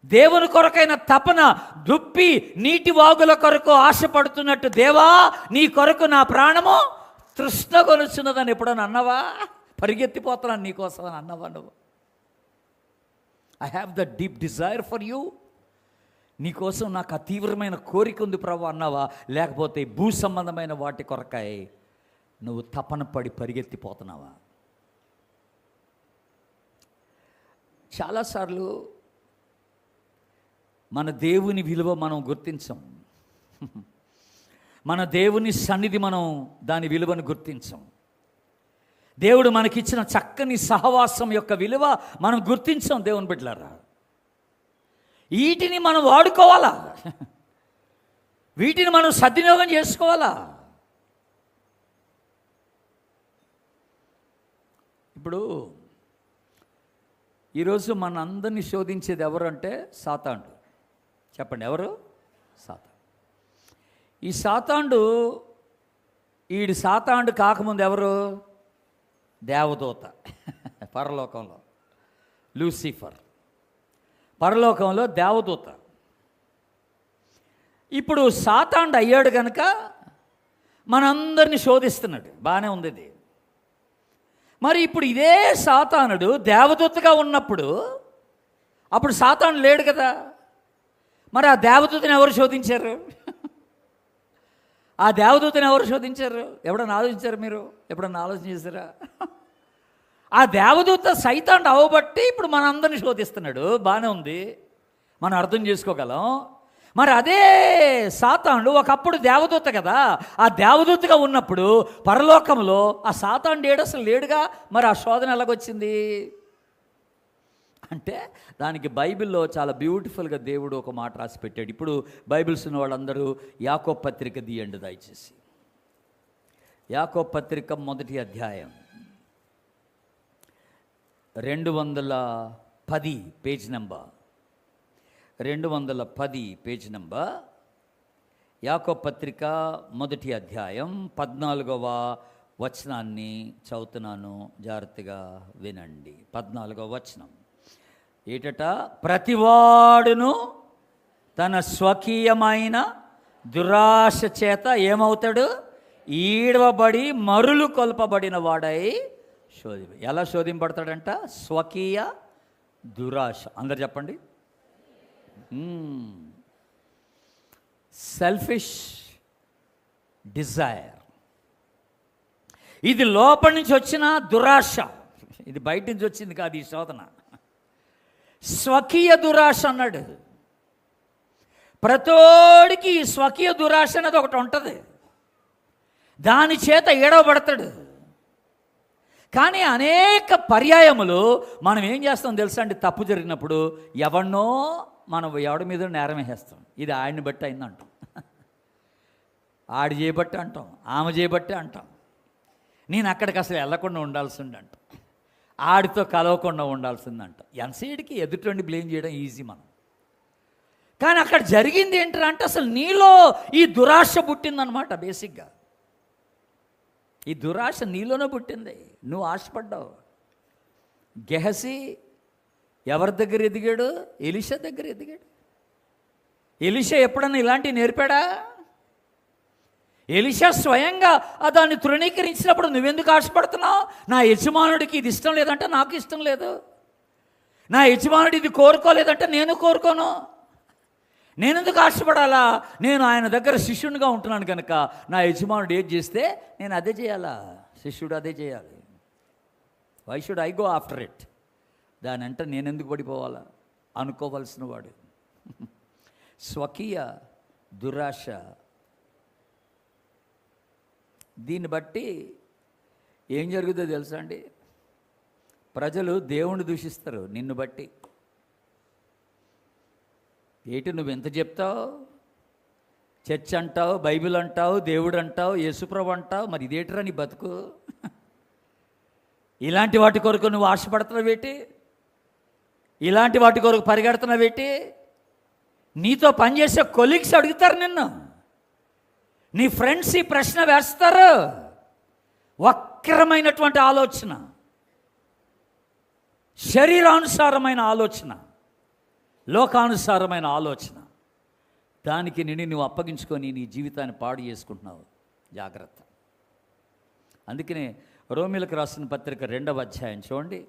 దేవుని కొరకైన తపన దుప్పి నీటి వాగుల కొరకు ఆశపడుతున్నట్టు, దేవా నీ కొరకు నా ప్రాణము తృష్ణ కొనుచున్నదని ఎప్పుడని అన్నవా? పరిగెత్తిపోతున్నాను నీకోసం అని అన్నవా నువ్వు? I have the deep desire for you, నీకోసం నాకు ఆ తీవ్రమైన కోరిక ఉంది ప్రభు అన్నావా? లేకపోతే భూ సంబంధమైన వాటి కొరకాయ నువ్వు తపన పడి పరిగెత్తిపోతున్నావా? చాలాసార్లు మన దేవుని విలువ మనం గుర్తించం, మన దేవుని సన్నిధి మనం దాని విలువను గుర్తించం. దేవుడు మనకిచ్చిన చక్కని సహవాసం యొక్క విలువ మనం గుర్తించం. దేవుని బిడ్డలారా, వీటిని మనం వాడుకోవాలా, వీటిని మనం సద్వినియోగం చేసుకోవాలా. ఇప్పుడు ఈరోజు మనందరినీ శోధించేది ఎవరు అంటే సాతానుడు. చెప్పండి, ఎవరు? సాతాను. ఈ సాతానుడు, ఈడు సాతానుడు కాకముందు ఎవరు? దేవదూత. పరలోకంలో లూసిఫర్, పరలోకంలో దేవదూత. ఇప్పుడు సాతానుడు అయ్యాడు కనుక మనందరినీ శోధిస్తున్నాడు. బాగానే ఉంది ఇది. మరి ఇప్పుడు ఇదే సాతానుడు దేవదూతగా ఉన్నప్పుడు, అప్పుడు సాతానుడు లేడు కదా, మరి ఆ దేవదూతని ఎవరు శోధించారు? ఆ దేవదూతని ఎవరు శోధించారు? ఎప్పుడన్నా ఆలోచించారు మీరు? ఎప్పుడన్నా ఆలోచన చేశారా? ఆ దేవదూత సైతానుడు అవబట్టి ఇప్పుడు మనందరినీ శోధిస్తున్నాడు. బాగానే ఉంది, మనం అర్థం చేసుకోగలం. మరి అదే సాతానుడు ఒకప్పుడు దేవదూత కదా, ఆ దేవదూతగా ఉన్నప్పుడు పరలోకంలో ఆ సాతానుడు అసలు లేడుగా. మరి ఆ శోధన ఎలాగొచ్చింది? అంటే దానికి బైబిల్లో చాలా బ్యూటిఫుల్గా దేవుడు ఒక మాట రాసి పెట్టాడు. ఇప్పుడు బైబిల్స్ ఉన్న వాళ్ళందరూ యాకోబు పత్రిక తీయండి దయచేసి. యాకోబు పత్రిక 1వ అధ్యాయం 210 పేజ్ నెంబర్ 210 పేజ్ నెంబర్. యాకోబు పత్రిక 1వ అధ్యాయం 14వ వచనాన్ని చదువుతున్నాను, జాగ్రత్తగా వినండి. 14వ వచనం ఏటట, ప్రతివాడును తన స్వకీయమైన దురాశ చేత ఏమవుతాడు? ఈడవబడి మరులు కొల్పబడిన వాడై ఎలా శోధింపడతాడంట? స్వకీయ దురాశ. అందరు చెప్పండి. Selfish desire. ఇది లోపలి నుంచి వచ్చిన దురాశ, ఇది బయట నుంచి వచ్చింది కాదు ఈ శోధన. స్వకీయ దురాశ అన్నాడు. ప్రతోడికి ఈ స్వకీయ దురాశ అనేది ఒకటి ఉంటుంది, దాని చేత ఏడవబడతాడు. కానీ అనేక పర్యాయములు మనం ఏం చేస్తాం తెలుసా అండి? తప్పు జరిగినప్పుడు ఎవరినో మనం ఎవడి మీద నేరం వేసేస్తాం. ఇది ఆడిని బట్టి అయిందంటాం, ఆడి చేయబట్టి అంటాం, ఆమె చేయబట్టి అంటాం, నేను అక్కడికి అసలు వెళ్లకుండా ఉండాల్సింది అంటాం, ఆడితో కలవకుండా ఉండాల్సిందంట. ఎంతసేటికి ఎదుటి బ్లేమ్ చేయడం ఈజీ మనం. కానీ అక్కడ జరిగింది ఏంటంటే అసలు నీలో ఈ దురాశ పుట్టిందనమాట. బేసిక్గా ఈ దురాశ నీలోనే పుట్టింది, నువ్వు ఆశపడ్డావు. గెహజీ ఎవరి దగ్గర ఎదిగాడు? ఎలీషా దగ్గర ఎదిగాడు. ఎలీషా ఎప్పుడన్నా ఇలాంటివి నేర్పాడా? ఎలీషా స్వయంగా దాన్ని తృణీకరించినప్పుడు నువ్వెందుకు ఆశపడుతున్నావు? నా యజమానుడికి ఇది ఇష్టం లేదంటే నాకు ఇష్టం లేదు, నా యజమానుడు ఇది కోరుకోలేదంటే నేను కోరుకోను, నేనెందుకు ఆశపడాలా? నేను ఆయన దగ్గర శిష్యునిగా ఉంటున్నాను కనుక నా యజమానుడు ఏది చేస్తే నేను అదే చేయాలా, శిష్యుడు అదే చేయాలి. Why should I go after it? దాని అంటే నేనెందుకు పడిపోవాలా అనుకోవలసిన వాడు. స్వకీయ దురాశ. దీన్ని బట్టి ఏం జరుగుతుందో తెలుసా అండి? ప్రజలు దేవుణ్ణి దూషిస్తారు నిన్ను బట్టి. ఏంటి నువ్వు ఎంత చెప్తావు? చర్చ్ అంటావు, బైబిల్ అంటావు, దేవుడు అంటావు, యేసుప్రభు అంటావు, మరి ఇదేంటిరా నీ బతుకు? ఇలాంటి వాటి కొరకు నువ్వు ఆశపడుతున్నావేటి? ఇలాంటి వాటి కొరకు పరిగెడుతున్నావేటి? నీతో పనిచేసే కొలీగ్స్ అడుగుతారు నిన్ను, నీ ఫ్రెండ్స్ ఈ ప్రశ్న వేస్తారు. వక్రమైనటువంటి ఆలోచన, శరీరానుసారమైన ఆలోచన, లోకానుసారమైన ఆలోచన, దానికి నువ్వు అప్పగించుకొని నీ జీవితాన్ని పాడు చేసుకుంటున్నావు. జాగ్రత్త. అందుకనే రోమీలకు రాసిన పత్రిక 2వ అధ్యాయం చూడండి.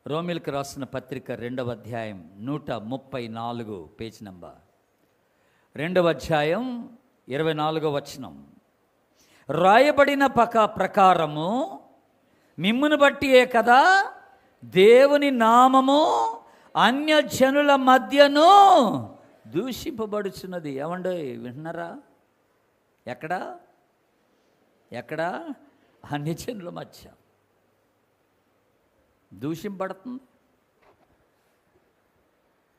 రోమీలకు రాసిన పత్రిక 2వ అధ్యాయం 134 పేజ్ నెంబర్. 2వ అధ్యాయం 24వ వచనం. రాయబడిన ప్రకారము మిమ్మును బట్టియే కదా దేవుని నామము అన్యజనుల మధ్యను దూషింపబడుచున్నది. ఏమండి వింటున్నారా? ఎక్కడ అన్యజనుల మధ్య దూషింపబడుతుంది.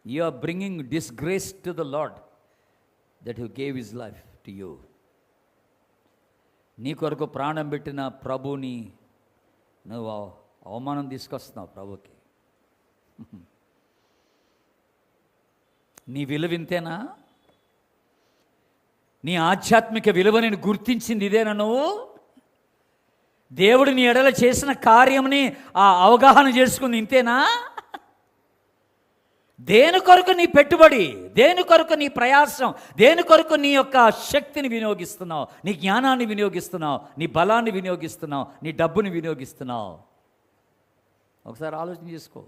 You are bringing disgrace to the Lord that who gave his life to you. నీ కొరకు ప్రాణం పెట్టిన ప్రభుని నువ్వు అవమానం తీసుకొస్తున్నావు ప్రభుకి. నీ విలువ ఇంతేనా? నీ ఆధ్యాత్మిక విలువని గుర్తించింది ఇదేనా? నువ్వు దేవుడు నీ ఎడల చేసిన కార్యంని అవగాహన చేసుకుంది ఇంతేనా? దేని కొరకు నీ పెట్టుబడి, దేని కొరకు నీ ప్రయాసం, దేని కొరకు నీ యొక్క శక్తిని వినియోగిస్తున్నావు, నీ జ్ఞానాన్ని వినియోగిస్తున్నావు, నీ బలాన్ని వినియోగిస్తున్నావు, నీ డబ్బుని వినియోగిస్తున్నావు? ఒకసారి ఆలోచన చేసుకో.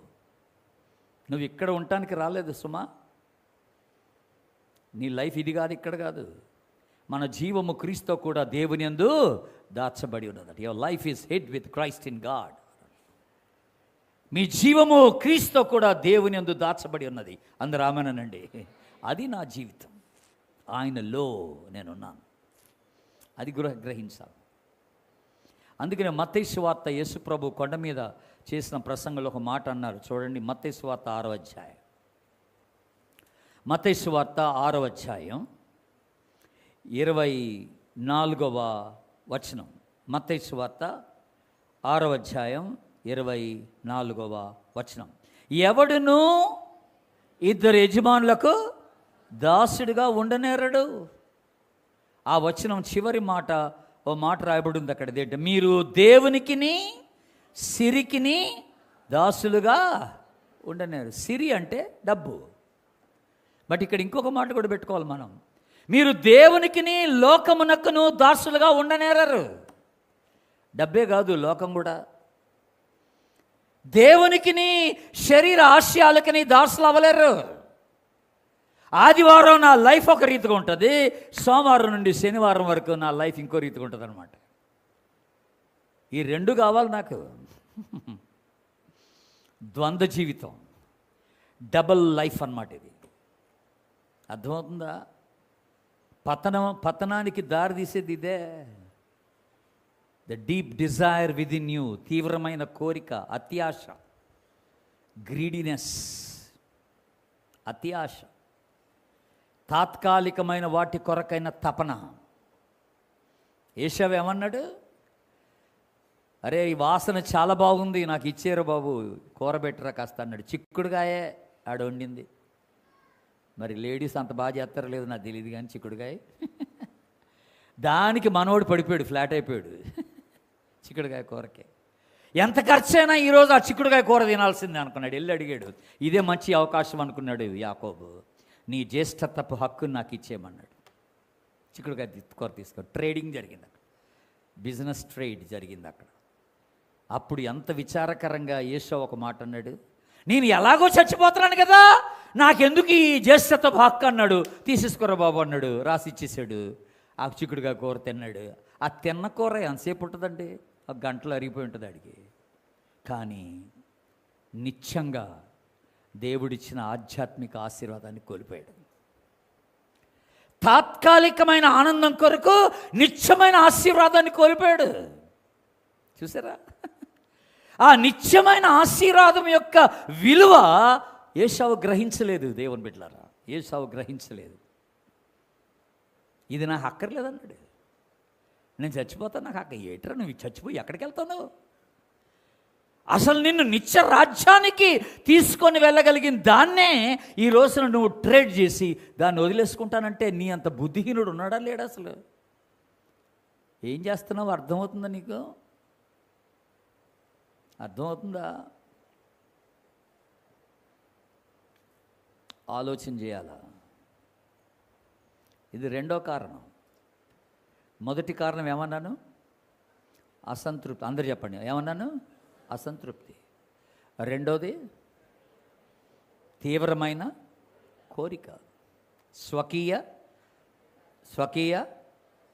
నువ్వు ఇక్కడ ఉండటానికి రాలేదు సుమా. నీ లైఫ్ ఇది కాదు, ఇక్కడ కాదు. మన జీవము క్రీస్తుతో కూడా దేవుని యందు దాచబడి ఉన్నది. Your life is hid with Christ in God. మీ జీవము క్రీస్తుతో కూడా దేవుని యందు దాచబడి ఉన్నది. అందరూ ఆమేనండి. అది నా జీవితం, ఆయనలో నేనున్నాను. అది గ్రహించాలి. అందుకనే మత్తయి సువార్త యేసు ప్రభు కొండ మీద చేసిన ప్రసంగంలో ఒక మాట అన్నారు చూడండి. మత్తయి సువార్త 6వ అధ్యాయం, మత్తయి సువార్త 6వ అధ్యాయం 24వ వచనం. మత్తయి సువార్త 6వ అధ్యాయం 24వ వచనం. ఎవడును ఇద్దరు యజమానులకు దాసుడిగా ఉండనేరడు. ఆ వచనం చివరి మాట, ఓ మాట రాయబడి ఉంది అక్కడ. ఏంటంటే, మీరు దేవునికిని సిరికిని దాసులుగా ఉండనేరు. సిరి అంటే డబ్బు. బట్ ఇక్కడ ఇంకొక మాట కూడా పెట్టుకోవాలి మనం. మీరు దేవునికిని లోకమునకును దాసులుగా ఉండనేరరు. డబ్బే కాదు, లోకం కూడా. దేవునికిని శరీర ఆశయాలకిని దాసులు అవ్వలేరు. ఆదివారం నా లైఫ్ ఒక రీతిగా ఉంటుంది, సోమవారం నుండి శనివారం వరకు నా లైఫ్ ఇంకో రీతిగా ఉంటుంది అనమాట. ఈ రెండు కావాలి నాకు. ద్వంద్వ జీవితం, డబల్ లైఫ్ అన్నమాట ఇది. అర్థమవుతుందా? పతనానికి దారి తీసేది ఇదే. The deep Dzire with in you, తీవ్రమైన కోరిక, అత్యాశ, గ్రీడినెస్, అత్యాశ, తాత్కాలికమైన వాటి కొరకైన తపన. యేషావు ఏమన్నాడు? అరే, ఈ వాసన చాలా బాగుంది, నాకు ఇచ్చారు బాబు, కూర పెట్టరా కాస్త అన్నాడు. చిక్కుడుగాయే ఆడ వండింది. మరి లేడీస్ అంత బాగా చేస్తారో లేదు నాకు తెలియదు, కానీ చిక్కుడుగాయ దానికి మనోడు పడిపోయాడు, ఫ్లాట్ అయిపోయాడు చిక్కుడుగాయ కూరకే. ఎంత ఖర్చైనా ఈరోజు ఆ చిక్కుడుగాయ కూర తినాల్సిందే అనుకున్నాడు. వెళ్ళి అడిగాడు. ఇదే మంచి అవకాశం అనుకున్నాడు యాకోబు. నీ జ్యేష్ఠత్వపు హక్కును నాకు ఇచ్చేయమన్నాడు. చిక్కుడుగాయ కూర తీసుకో. ట్రేడింగ్ జరిగింది అక్కడ, బిజినెస్ ట్రేడ్ జరిగింది అక్కడ. అప్పుడు ఎంత విచారకరంగా యేషావు ఒక మాట అన్నాడు. నేను ఎలాగో చచ్చిపోతున్నాను కదా, నాకెందుకు ఈ జ్యేష్ఠత్వపు హక్కు అన్నాడు. తీసేసుకోరా బాబు అన్నాడు, రాసి ఇచ్చేసాడు. ఆ చిక్కుడుగా కూర తిన్నాడు. ఆ తిన్న కూర ఎంతసేపు ఉంటుందండి? ఒక గంటలో అరిగిపోయి ఉంటుంది అడిగి. కానీ నిత్యంగా దేవుడిచ్చిన ఆధ్యాత్మిక ఆశీర్వాదాన్ని కోల్పోయాడు. తాత్కాలికమైన ఆనందం కొరకు నిత్యమైన ఆశీర్వాదాన్ని కోల్పోయాడు. చూసారా? ఆ నిత్యమైన ఆశీర్వాదం యొక్క విలువ యేషావు గ్రహించలేదు. దేవుని బిడ్డలారా, యేషావు గ్రహించలేదు. ఇది నాకు అక్కర్లేదన్నాడు. నేను చచ్చిపోతాను, నాకు అక్క ఏట్రా నువ్వు చచ్చిపోయి ఎక్కడికి వెళ్తావు? అసలు నిన్ను నిత్య రాజ్యానికి తీసుకొని వెళ్ళగలిగిన దాన్నే ఈ రోజున నువ్వు ట్రేడ్ చేసి దాన్ని వదిలేసుకుంటానంటే నీ అంత బుద్ధిహీనుడు ఉన్నాడా లేడా? అసలు ఏం చేస్తున్నావు? అర్థమవుతుందా నీకు? అర్థమవుతుందా? ఆలోచన చేయాలా. ఇది రెండో కారణం. మొదటి కారణం ఏమన్నాను? అసంతృప్తి. అందరు చెప్పండి, ఏమన్నాను? అసంతృప్తి. రెండోది తీవ్రమైన కోరిక, స్వకీయ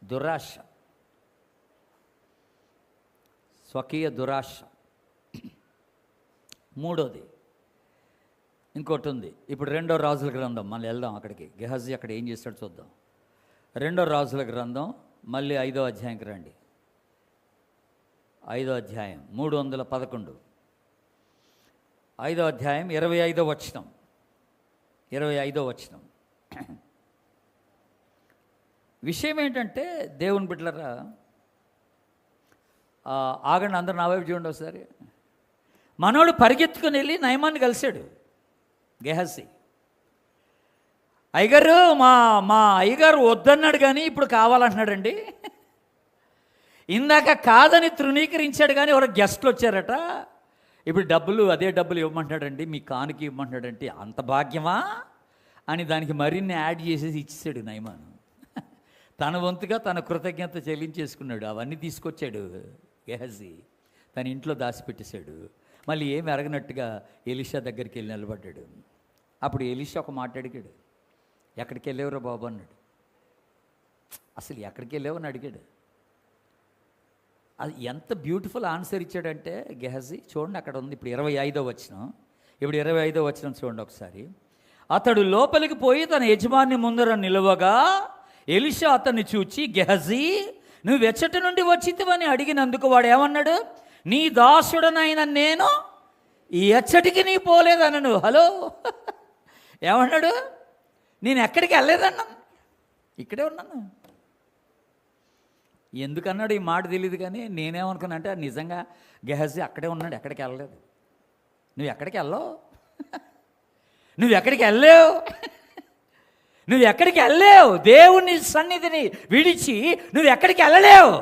దురాశ. స్వకీయ దురాశ. మూడోది ఇంకోటి ఉంది. ఇప్పుడు రెండో రాజుల గ్రంథం మళ్ళీ వెళ్దాం అక్కడికి. గెహజీ అక్కడ ఏం చేస్తాడు చూద్దాం. రెండో రాజుల గ్రంథం మళ్ళీ 5వ అధ్యాయంకి రండి. 5వ అధ్యాయం 311. 5వ అధ్యాయం 25వ వచనం. 25వ వచనం. విషయం ఏంటంటే, దేవుని బిడ్డలారా, ఆగండి అందరు నా వైపు చూడండి ఒకసారి. మనోడు పరిగెత్తుకుని వెళ్ళి నయమాన్ని కలిశాడు. గెహజీ అయ్యగారు, మా అయ్యగారు వద్దన్నాడు కానీ ఇప్పుడు కావాలంటున్నాడండి. ఇందాక కాదని తృణీకరించాడు కానీ ఎవరో గెస్ట్లు వచ్చారట, ఇప్పుడు అదే డబ్బులు ఇవ్వమంటాడండి, మీ కానుక ఇవ్వమంటాడంటే అంత భాగ్యమా అని దానికి మరిన్ని యాడ్ చేసేసి ఇచ్చేసాడు నయమాను. తన వంతుగా తన కృతజ్ఞత చెల్లించేసుకున్నాడు. అవన్నీ తీసుకొచ్చాడు గెహజీ, తన ఇంట్లో దాచిపెట్టేశాడు. మళ్ళీ ఏమి అరగనట్టుగా ఎలీషా దగ్గరికి వెళ్ళి నిలబడ్డాడు. అప్పుడు ఎలీషా ఒక మాట అడిగాడు. ఎక్కడికి వెళ్ళేవరా బాబు అన్నాడు. అసలు ఎక్కడికి వెళ్ళావు అని అడిగాడు. అది ఎంత బ్యూటిఫుల్ ఆన్సర్ ఇచ్చాడంటే గెహజీ, చూడండి అక్కడ ఉంది. ఇప్పుడు 25వ వచనం. ఇప్పుడు 25వ వచనం చూడండి ఒకసారి. అతడు లోపలికి పోయి తన యజమాని ముందర నిలవగా ఎలీషా అతన్ని చూచి, గెహజీ, నువ్వు వెచ్చటి నుండి వచ్చితివని అడిగినందుకు వాడు ఏమన్నాడు? నీ దాసుడనైన నేను ఎచ్చటికి నీ పోలేదన్నాను. హలో, ఏమన్నాడు? నేను ఎక్కడికి వెళ్ళలేదన్నాను, ఇక్కడే ఉన్నాను. ఎందుకన్నాడు ఈ మాట తెలియదు, కానీ నేనేమనుకున్నా అంటే నిజంగా గెహజీ అక్కడే ఉన్నాడు, ఎక్కడికి వెళ్ళలేదు. నువ్వు ఎక్కడికి వెళ్ళావు? నువ్వు ఎక్కడికి వెళ్ళలేవు? నువ్వు ఎక్కడికి వెళ్ళలేవు? దేవుని సన్నిధిని విడిచి నువ్వు ఎక్కడికి వెళ్ళలేవు.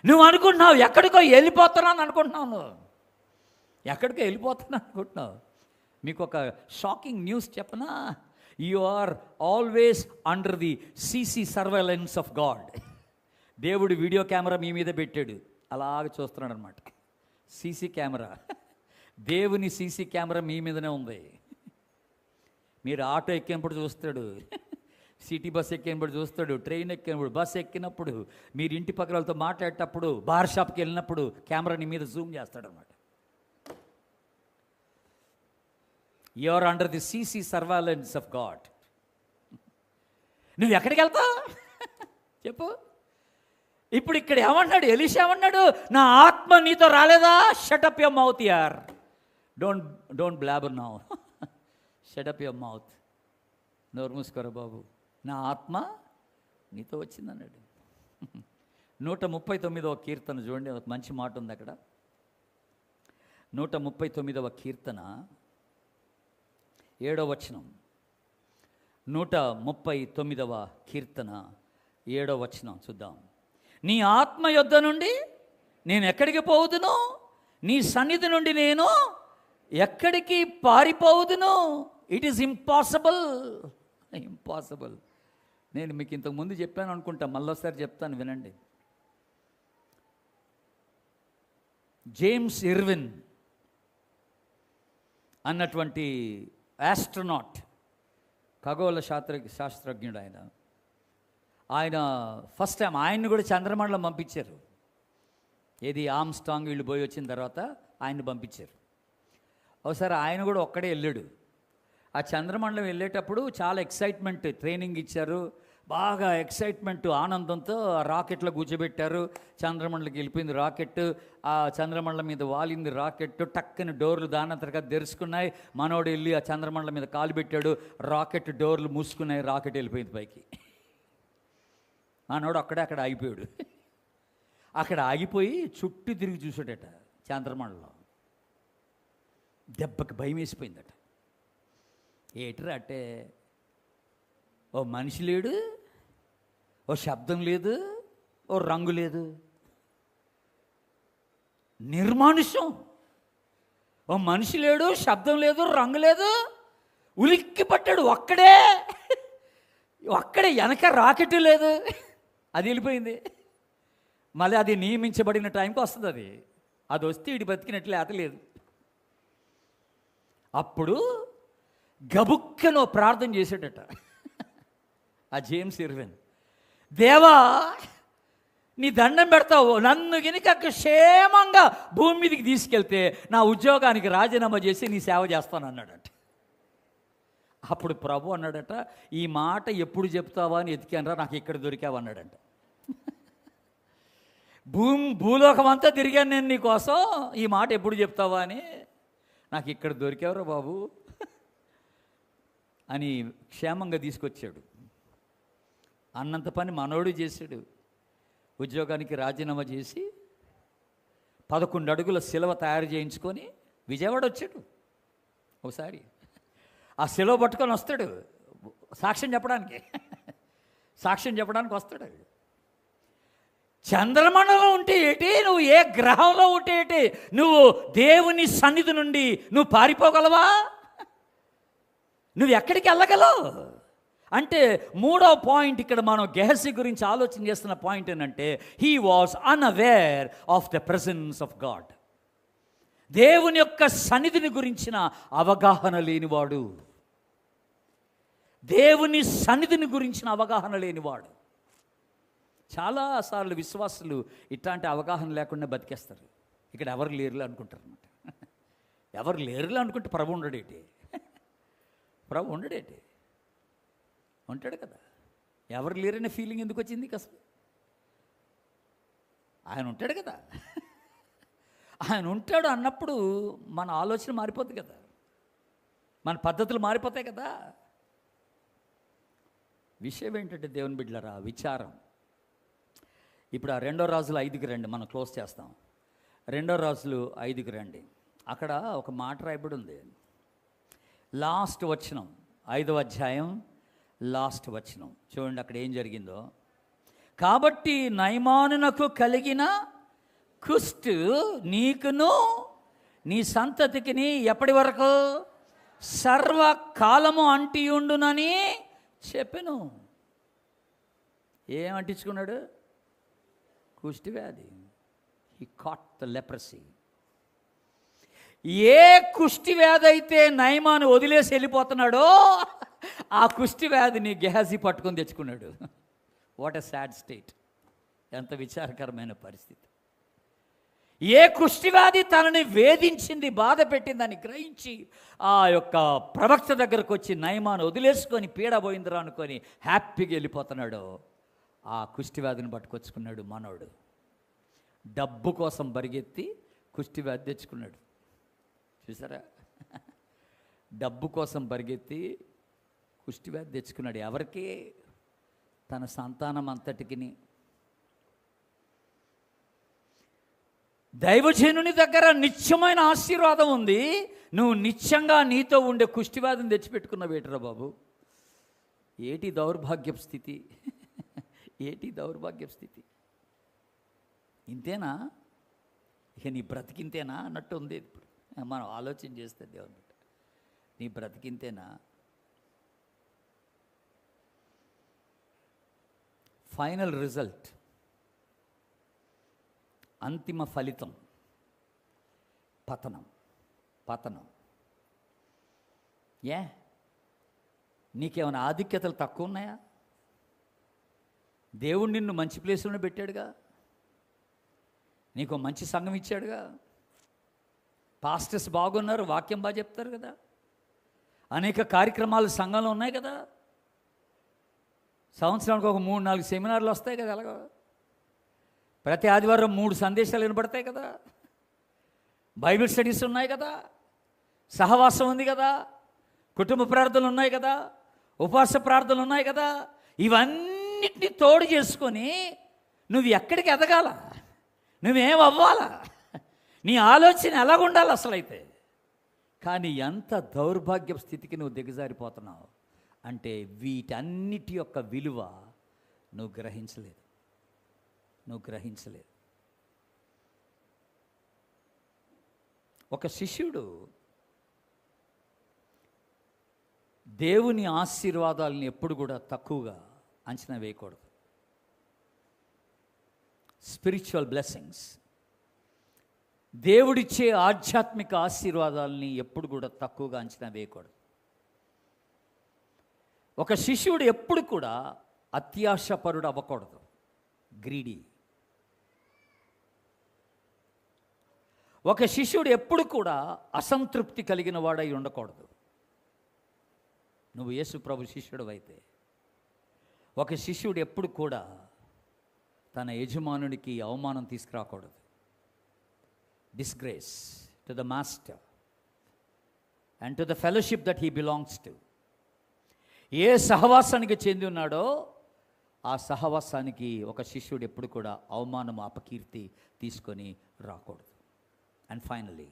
నువ్వు అనుకుంటున్నావు ఎక్కడికో వెళ్ళిపోతున్నాను అనుకుంటున్నావు. నువ్వు ఎక్కడికో వెళ్ళిపోతున్నావు అనుకుంటున్నావు. మీకు ఒక షాకింగ్ న్యూస్ చెప్పనా? You are always under the CC surveillance of God. దేవుడు వీడియో కెమెరా మీ మీద పెట్టాడు, అలాగ చూస్తున్నాడు అనమాట. సీసీ కెమెరా, దేవుని సీసీ కెమెరా మీ మీదనే ఉంది. మీరు ఆటో ఎక్కినప్పుడు చూస్తాడు, సిటీ బస్ ఎక్కినప్పుడు చూస్తాడు, ట్రైన్ ఎక్కినప్పుడు, బస్ ఎక్కినప్పుడు, మీరు ఇంటి పక్కలతో మాట్లాడేటప్పుడు, బార్ షాప్కి వెళ్ళినప్పుడు కెమెరా నీ మీద జూమ్ చేస్తాడు అనమాట. You are under the CC surveillance of God. నువ్వు ఎక్కడికి వెళ్తావు చెప్పు. ఇప్పుడు ఇక్కడ ఏమన్నాడు ఎలీషా? ఏమన్నాడు? నా ఆత్మ నీతో రాలేదా? షటప్ యువర్ మౌత్ యార్, don't blabber now, shut up your mouth, నోరు మూసుకోరా బాబు, నా ఆత్మ నీతో వచ్చిందన్నాడు. 139వ కీర్తన చూడండి, ఒక మంచి మాట ఉంది అక్కడ. 139వ కీర్తన 7వ వచనం. 139వ కీర్తన 7వ వచనం చూద్దాం. నీ ఆత్మ యొద్ద నుండి నేను ఎక్కడికి పోవుదును? నీ సన్నిధి నుండి నేను ఎక్కడికి పారిపోవుదును? It is impossible, impossible. నేను మీకు ఇంతకుముందు చెప్పాను అనుకుంటా, మళ్ళొకసారి చెప్తాను వినండి. జేమ్స్ ఇర్విన్ అన్నటువంటి ఆస్ట్రోనాట్, ఖగోళ శాస్త్రజ్ఞుడు ఆయన ఫస్ట్ టైం ఆయన్ని కూడా చంద్రమండలం పంపించారు. ఏది ఆమ్స్ట్రాంగ్ వీళ్ళు పోయి వచ్చిన తర్వాత ఆయన్ని పంపించారు. ఒకసారి ఆయన కూడా ఒక్కడే వెళ్ళాడు. ఆ చంద్రమండలం వెళ్ళేటప్పుడు చాలా ఎక్సైట్మెంట్, ట్రైనింగ్ ఇచ్చారు, బాగా ఎక్సైట్మెంట్, ఆనందంతో ఆ రాకెట్లో కూర్చోబెట్టారు. చంద్రమండలికి వెళ్ళిపోయింది రాకెట్, ఆ చంద్రమండలం మీద వాలింది రాకెట్, టక్కని డోర్లు దానంతరగా తెరుచుకున్నాయి. మనోడు వెళ్ళి ఆ చంద్రమండలం మీద కాలు పెట్టాడు, రాకెట్ డోర్లు మూసుకున్నాయి, రాకెట్ వెళ్ళిపోయింది పైకి. మనోడు అక్కడ ఆగిపోయాడు. అక్కడ ఆగిపోయి చుట్టూ తిరిగి చూసాడట చంద్రమండలం. దెబ్బకి భయం వేసిపోయిందట. ఏట్రా అంటే, ఓ మనిషి లేడు, ఓ శబ్దం లేదు, ఓ రంగు లేదు, నిర్మానుష్యం. ఓ మనిషి లేడు, శబ్దం లేదు, రంగు లేదు. ఉలిక్కి పట్టాడు. ఒక్కడే వెనక రాకెట్ లేదు, అది వెళ్ళిపోయింది. మళ్ళీ అది నియమించబడిన టైంకి వస్తుంది. అది వస్తే ఇటు బతికినట్లే అతలేదు. అప్పుడు గబుక్కనో ప్రార్థన చేశాడట ఆ జేమ్స్ ఇర్విన్. దేవా, నీ దండం పెడతావు, నన్ను గినక క్షేమంగా భూమి మీదకి తీసుకెళ్తే నా ఉద్యోగానికి రాజీనామా చేసి నీ సేవ చేస్తాను అన్నాడట. అప్పుడు ప్రభు అన్నాడట, ఈ మాట ఎప్పుడు చెప్తావా అని ఎతికానరా, నాకు ఇక్కడ దొరికావు అన్నాడంట. భూలోకం అంతా తిరిగాను నేను నీకోసం, ఈ మాట ఎప్పుడు చెప్తావా అని, నాకు ఇక్కడ దొరికావురా బాబు అని క్షేమంగా తీసుకొచ్చాడు. అన్నంత పని మనోడు చేశాడు. ఉద్యోగానికి రాజీనామా చేసి 11 అడుగుల శిలువ తయారు చేయించుకొని విజయవాడ వచ్చాడు. ఒకసారి ఆ శిలువ పట్టుకొని వస్తాడు సాక్ష్యం చెప్పడానికి వస్తాడు. చంద్రమండలం ఉంటే ఏంటి, నువ్వు ఏ గ్రహంలో ఉంటే ఏంటి, నువ్వు దేవుని సన్నిధి నుండి నువ్వు పారిపోగలవా? నువ్వు ఎక్కడికి వెళ్ళగలవు అంటే, 3వ పాయింట్ ఇక్కడ మనం గెహజీ గురించి ఆలోచన చేస్తున్న పాయింట్ ఏంటంటే, he was unaware of the presence of God. దేవుని యొక్క సన్నిధిని గురించిన అవగాహన లేనివాడు, దేవుని సన్నిధిని గురించిన అవగాహన లేనివాడు. చాలాసార్లు విశ్వాసులు ఇట్లాంటి అవగాహన లేకుండా బతికేస్తారు. ఇక్కడ ఎవరు లేరులే అనుకుంటారు అనమాట. ఎవరు లేరులే అనుకుంటే ప్రభు ఉండడేటి, ప్రభు ఉండడేటి, ఉంటాడు కదా. ఎవరు లేరనే ఫీలింగ్ ఎందుకు వచ్చింది అసలు? ఆయన ఉంటాడు కదా. ఆయన ఉంటాడు అన్నప్పుడు మన ఆలోచన మారిపోతుంది కదా, మన పద్ధతులు మారిపోతాయి కదా. విషయం ఏంటంటే దేవుని బిడ్డలారా, విచారం. ఇప్పుడు ఆ 2 రాజులు 5కి రండి, మనం క్లోజ్ చేస్తాం. 2 రాజులు 5కి రండి. అక్కడ ఒక మాట రాయబడి ఉంది, లాస్ట్ వచనం, 5వ అధ్యాయం లాస్ట్ వచనం చూడండి. అక్కడ ఏం జరిగిందో. కాబట్టి నయమానునకు కలిగిన కుష్టు నీకును నీ సంతతికిని ఎప్పటి వరకు సర్వకాలము అంటియుండునని చెప్పెను. ఏం అంటించుకున్నాడు? కుష్టి వ్యాధి. He caught the leprosy. ఏ కుష్టి వ్యాధి అయితే నయమాను వదిలేసి వెళ్ళిపోతున్నాడో ఆ కుష్టి వ్యాధిని గెహాజీ పట్టుకొని తెచ్చుకున్నాడు. What a sad state. ఎంత విచారకరమైన పరిస్థితి. ఏ కుష్టివ్యాధి తనని వేధించింది, బాధ పెట్టిందని గ్రహించి ఆ యొక్క ప్రవక్త దగ్గరకు వచ్చి నయమాను వదిలేసుకొని పీడబోయిందిరా అనుకొని హ్యాపీగా వెళ్ళిపోతున్నాడు. ఆ కుష్టివ్యాధిని పట్టుకొచ్చుకున్నాడు మనోడు. డబ్బు కోసం పరిగెత్తి కుష్టివ్యాధి తెచ్చుకున్నాడు. చూసారా? డబ్బు కోసం పరిగెత్తి కుష్టివ్యాధి తెచ్చుకున్నాడు. ఎవరికి? తన సంతానం అంతటికిని. దైవజనుని దగ్గర నిత్యమైన ఆశీర్వాదం ఉంది, నువ్వు నిత్యంగా నీతో ఉండే కుష్టివ్యాధిని తెచ్చిపెట్టుకున్నావేట్రా బాబు. ఏటి దౌర్భాగ్యపు స్థితి, ఏటి దౌర్భాగ్యపు స్థితి. ఇంతేనా ఇక నీ బ్రతికింతేనా అన్నట్టు ఉంది. ఇప్పుడు మనం ఆలోచన చేస్తే దేవుని బిడ్డ, నీ బ్రతికింతేనా? ఫైనల్ రిజల్ట్, అంతిమ ఫలితం పతనం. పతనం. నీకేమైనా ఆధిక్యతలు తక్కువ ఉన్నాయా? దేవుడు నిన్ను మంచి ప్లేస్లోనే పెట్టాడుగా, నీకు మంచి సంఘం ఇచ్చాడుగా, పాస్టర్స్ బాగున్నారు, వాక్యం బాగా చెప్తారు కదా, అనేక కార్యక్రమాలు సంఘంలో ఉన్నాయి కదా, సంవత్సరానికి ఒక 3-4 సెమినార్లు వస్తాయి కదా, అలాగా ప్రతి ఆదివారం 3 సందేశాలు వినపడతాయి కదా, బైబిల్ స్టడీస్ ఉన్నాయి కదా, సహవాసం ఉంది కదా, కుటుంబ ప్రార్థనలు ఉన్నాయి కదా, ఉపవాస ప్రార్థనలు ఉన్నాయి కదా. ఇవన్నిటిని తోడు చేసుకొని నువ్వు ఎక్కడికి ఎదగాల, నువ్వేం అవ్వాలా, నీ ఆలోచన ఎలాగుండాలి అసలైతే. కానీ ఎంత దౌర్భాగ్య స్థితికి నువ్వు దిగజారిపోతున్నావు అంటే వీటన్నిటి యొక్క విలువ నువ్వు గ్రహించలేదు. ఒక శిష్యుడు దేవుని ఆశీర్వాదాలను ఎప్పుడు కూడా తక్కువగా అంచనా వేయకూడదు. స్పిరిచువల్ బ్లెస్సింగ్స్, దేవుడిచ్చే ఆధ్యాత్మిక ఆశీర్వాదాలని ఎప్పుడు కూడా తక్కువగా అంచనా వేయకూడదు. ఒక శిష్యుడు ఎప్పుడు కూడా అత్యాశపరుడు అవ్వకూడదు, గ్రీడీ. ఒక శిష్యుడు ఎప్పుడు కూడా అసంతృప్తి కలిగిన వాడై ఉండకూడదు. నువ్వు యేసు ప్రభు శిష్యుడు అయితే ఒక శిష్యుడు ఎప్పుడు కూడా తన యజమానుడికి అవమానం తీసుకురాకూడదు. Disgrace to the master and to the fellowship that he belongs to. ఏ సహవాసానికి చెంది ఉన్నాడో ఆ సహవాసానికి ఒక శిష్యుడు ఎప్పుడు కూడా అవమానం, అపకీర్తి తీసుకొని రాకూడదు. అండ్ ఫైనలీ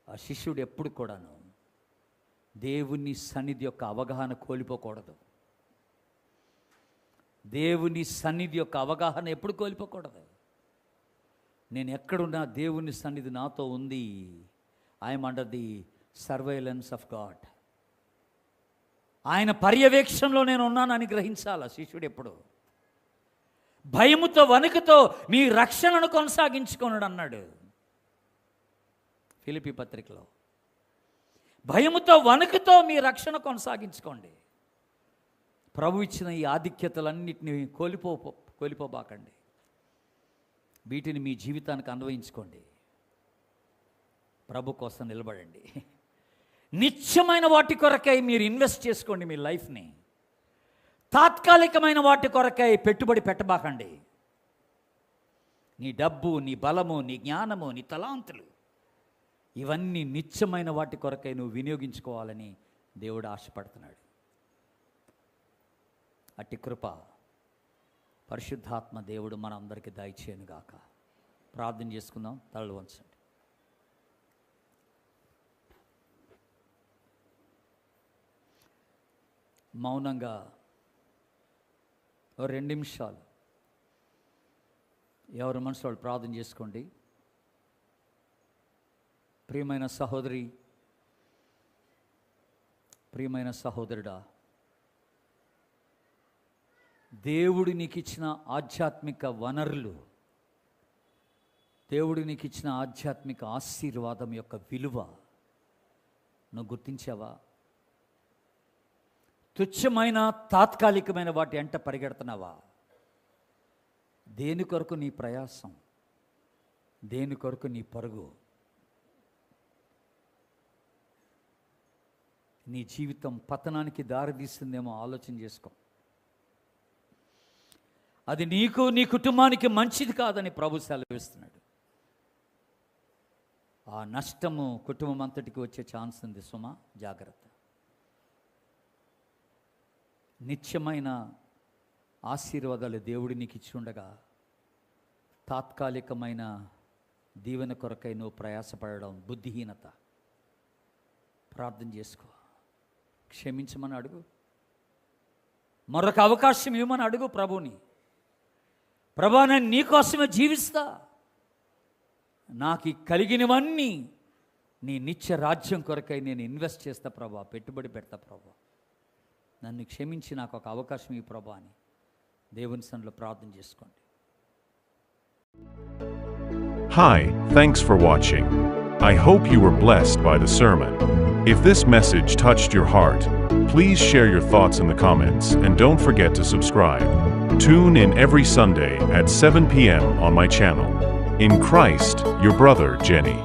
ఆ శిష్యుడు ఎప్పుడు కూడాను దేవుని సన్నిధి యొక్క అవగాహన కోల్పోకూడదు. దేవుని సన్నిధి యొక్క అవగాహన ఎప్పుడు కోల్పోకూడదు. నేను ఎక్కడున్నా దేవుని సన్నిధి నాతో ఉంది. I'm under the surveillance of God. ఆయన పర్యవేక్షణలో నేను ఉన్నానని గ్రహించాలి శిష్యుడు ఎప్పుడు. భయముతో వణుకుతో మీ రక్షణను కొనసాగించుకోనడు అన్నాడు ఫిలిప్పీ పత్రికలో. భయముతో వణుకుతో మీ రక్షణ కొనసాగించుకోండి. ప్రభు ఇచ్చిన ఈ ఆధిక్యతలన్నింటినీ కోల్పోబాకండి. వీటిని మీ జీవితానికి అన్వయించుకోండి. ప్రభు కోసం నిలబడండి. నిత్యమైన వాటి కొరకై మీరు ఇన్వెస్ట్ చేసుకోండి మీ లైఫ్ని. తాత్కాలికమైన వాటి కొరకై పెట్టుబడి పెట్టబాకండి. నీ డబ్బు, నీ బలము, నీ జ్ఞానము, నీ తలాంతులు, ఇవన్నీ నిత్యమైన వాటి కొరకై నువ్వు వినియోగించుకోవాలని దేవుడు ఆశపడుతున్నాడు. అట్టి కృప పరిశుద్ధాత్మ దేవుడు మనందరికీ దయచేయనుగాక. ప్రార్థన చేసుకుందాం. తలలు వంచండి. మౌనంగా 2 నిమిషాలు ఎవరి మనసులో వాళ్ళు ప్రార్థన చేసుకోండి. ప్రియమైన సహోదరి, ప్రియమైన సహోదరుడా, దేవుడు నీకు ఇచ్చిన ఆధ్యాత్మిక వనరులు, దేవుడు నీకు ఇచ్చిన ఆధ్యాత్మిక ఆశీర్వాదం యొక్క విలువ నువ్వు గుర్తించావా? తుచ్చమైన తాత్కాలికమైన వాటి వెంట పరిగెడుతున్నావా? దేని కొరకు నీ ప్రయాసం? దేని కొరకు నీ పరుగు? నీ జీవితం పతనానికి దారితీస్తుందేమో ఆలోచన చేసుకో. అది నీకు, నీ కుటుంబానికి మంచిది కాదని ప్రభు సెలవిస్తున్నాడు. ఆ నష్టము కుటుంబం అంతటికి వచ్చే ఛాన్స్ ఉంది సుమా, జాగ్రత్త. నిత్యమైన ఆశీర్వాదాలు దేవుడు నీకు ఇచ్చి ఉండగా తాత్కాలికమైన దీవెన కొరకై నువ్వు ప్రయాసపడడం బుద్ధిహీనత. ప్రార్థన చేసుకో. క్షమించమని అడుగు. మరొక అవకాశం ఇవ్వమని అడుగు ప్రభుని. ప్రభా, నేను నీకోసమే జీవిస్తా, నాకు కలిగినవన్నీ నీ నిత్య రాజ్యం కొరకై నేను ఇన్వెస్ట్ చేస్తా ప్రభా, పెట్టుబడి పెడతా ప్రభా, నన్ను క్షమించి నాకు ఒక అవకాశం ఈ ప్రభా అని దేవుని సన్నిధిలో ప్రార్థన చేసుకోండి. Hi, thanks for watching. I hope you were blessed by the sermon. If this message touched your heart, please share your thoughts in the comments and don't forget to subscribe. Tune in every Sunday at 7 p.m. on my channel. In Christ, your brother Jenny.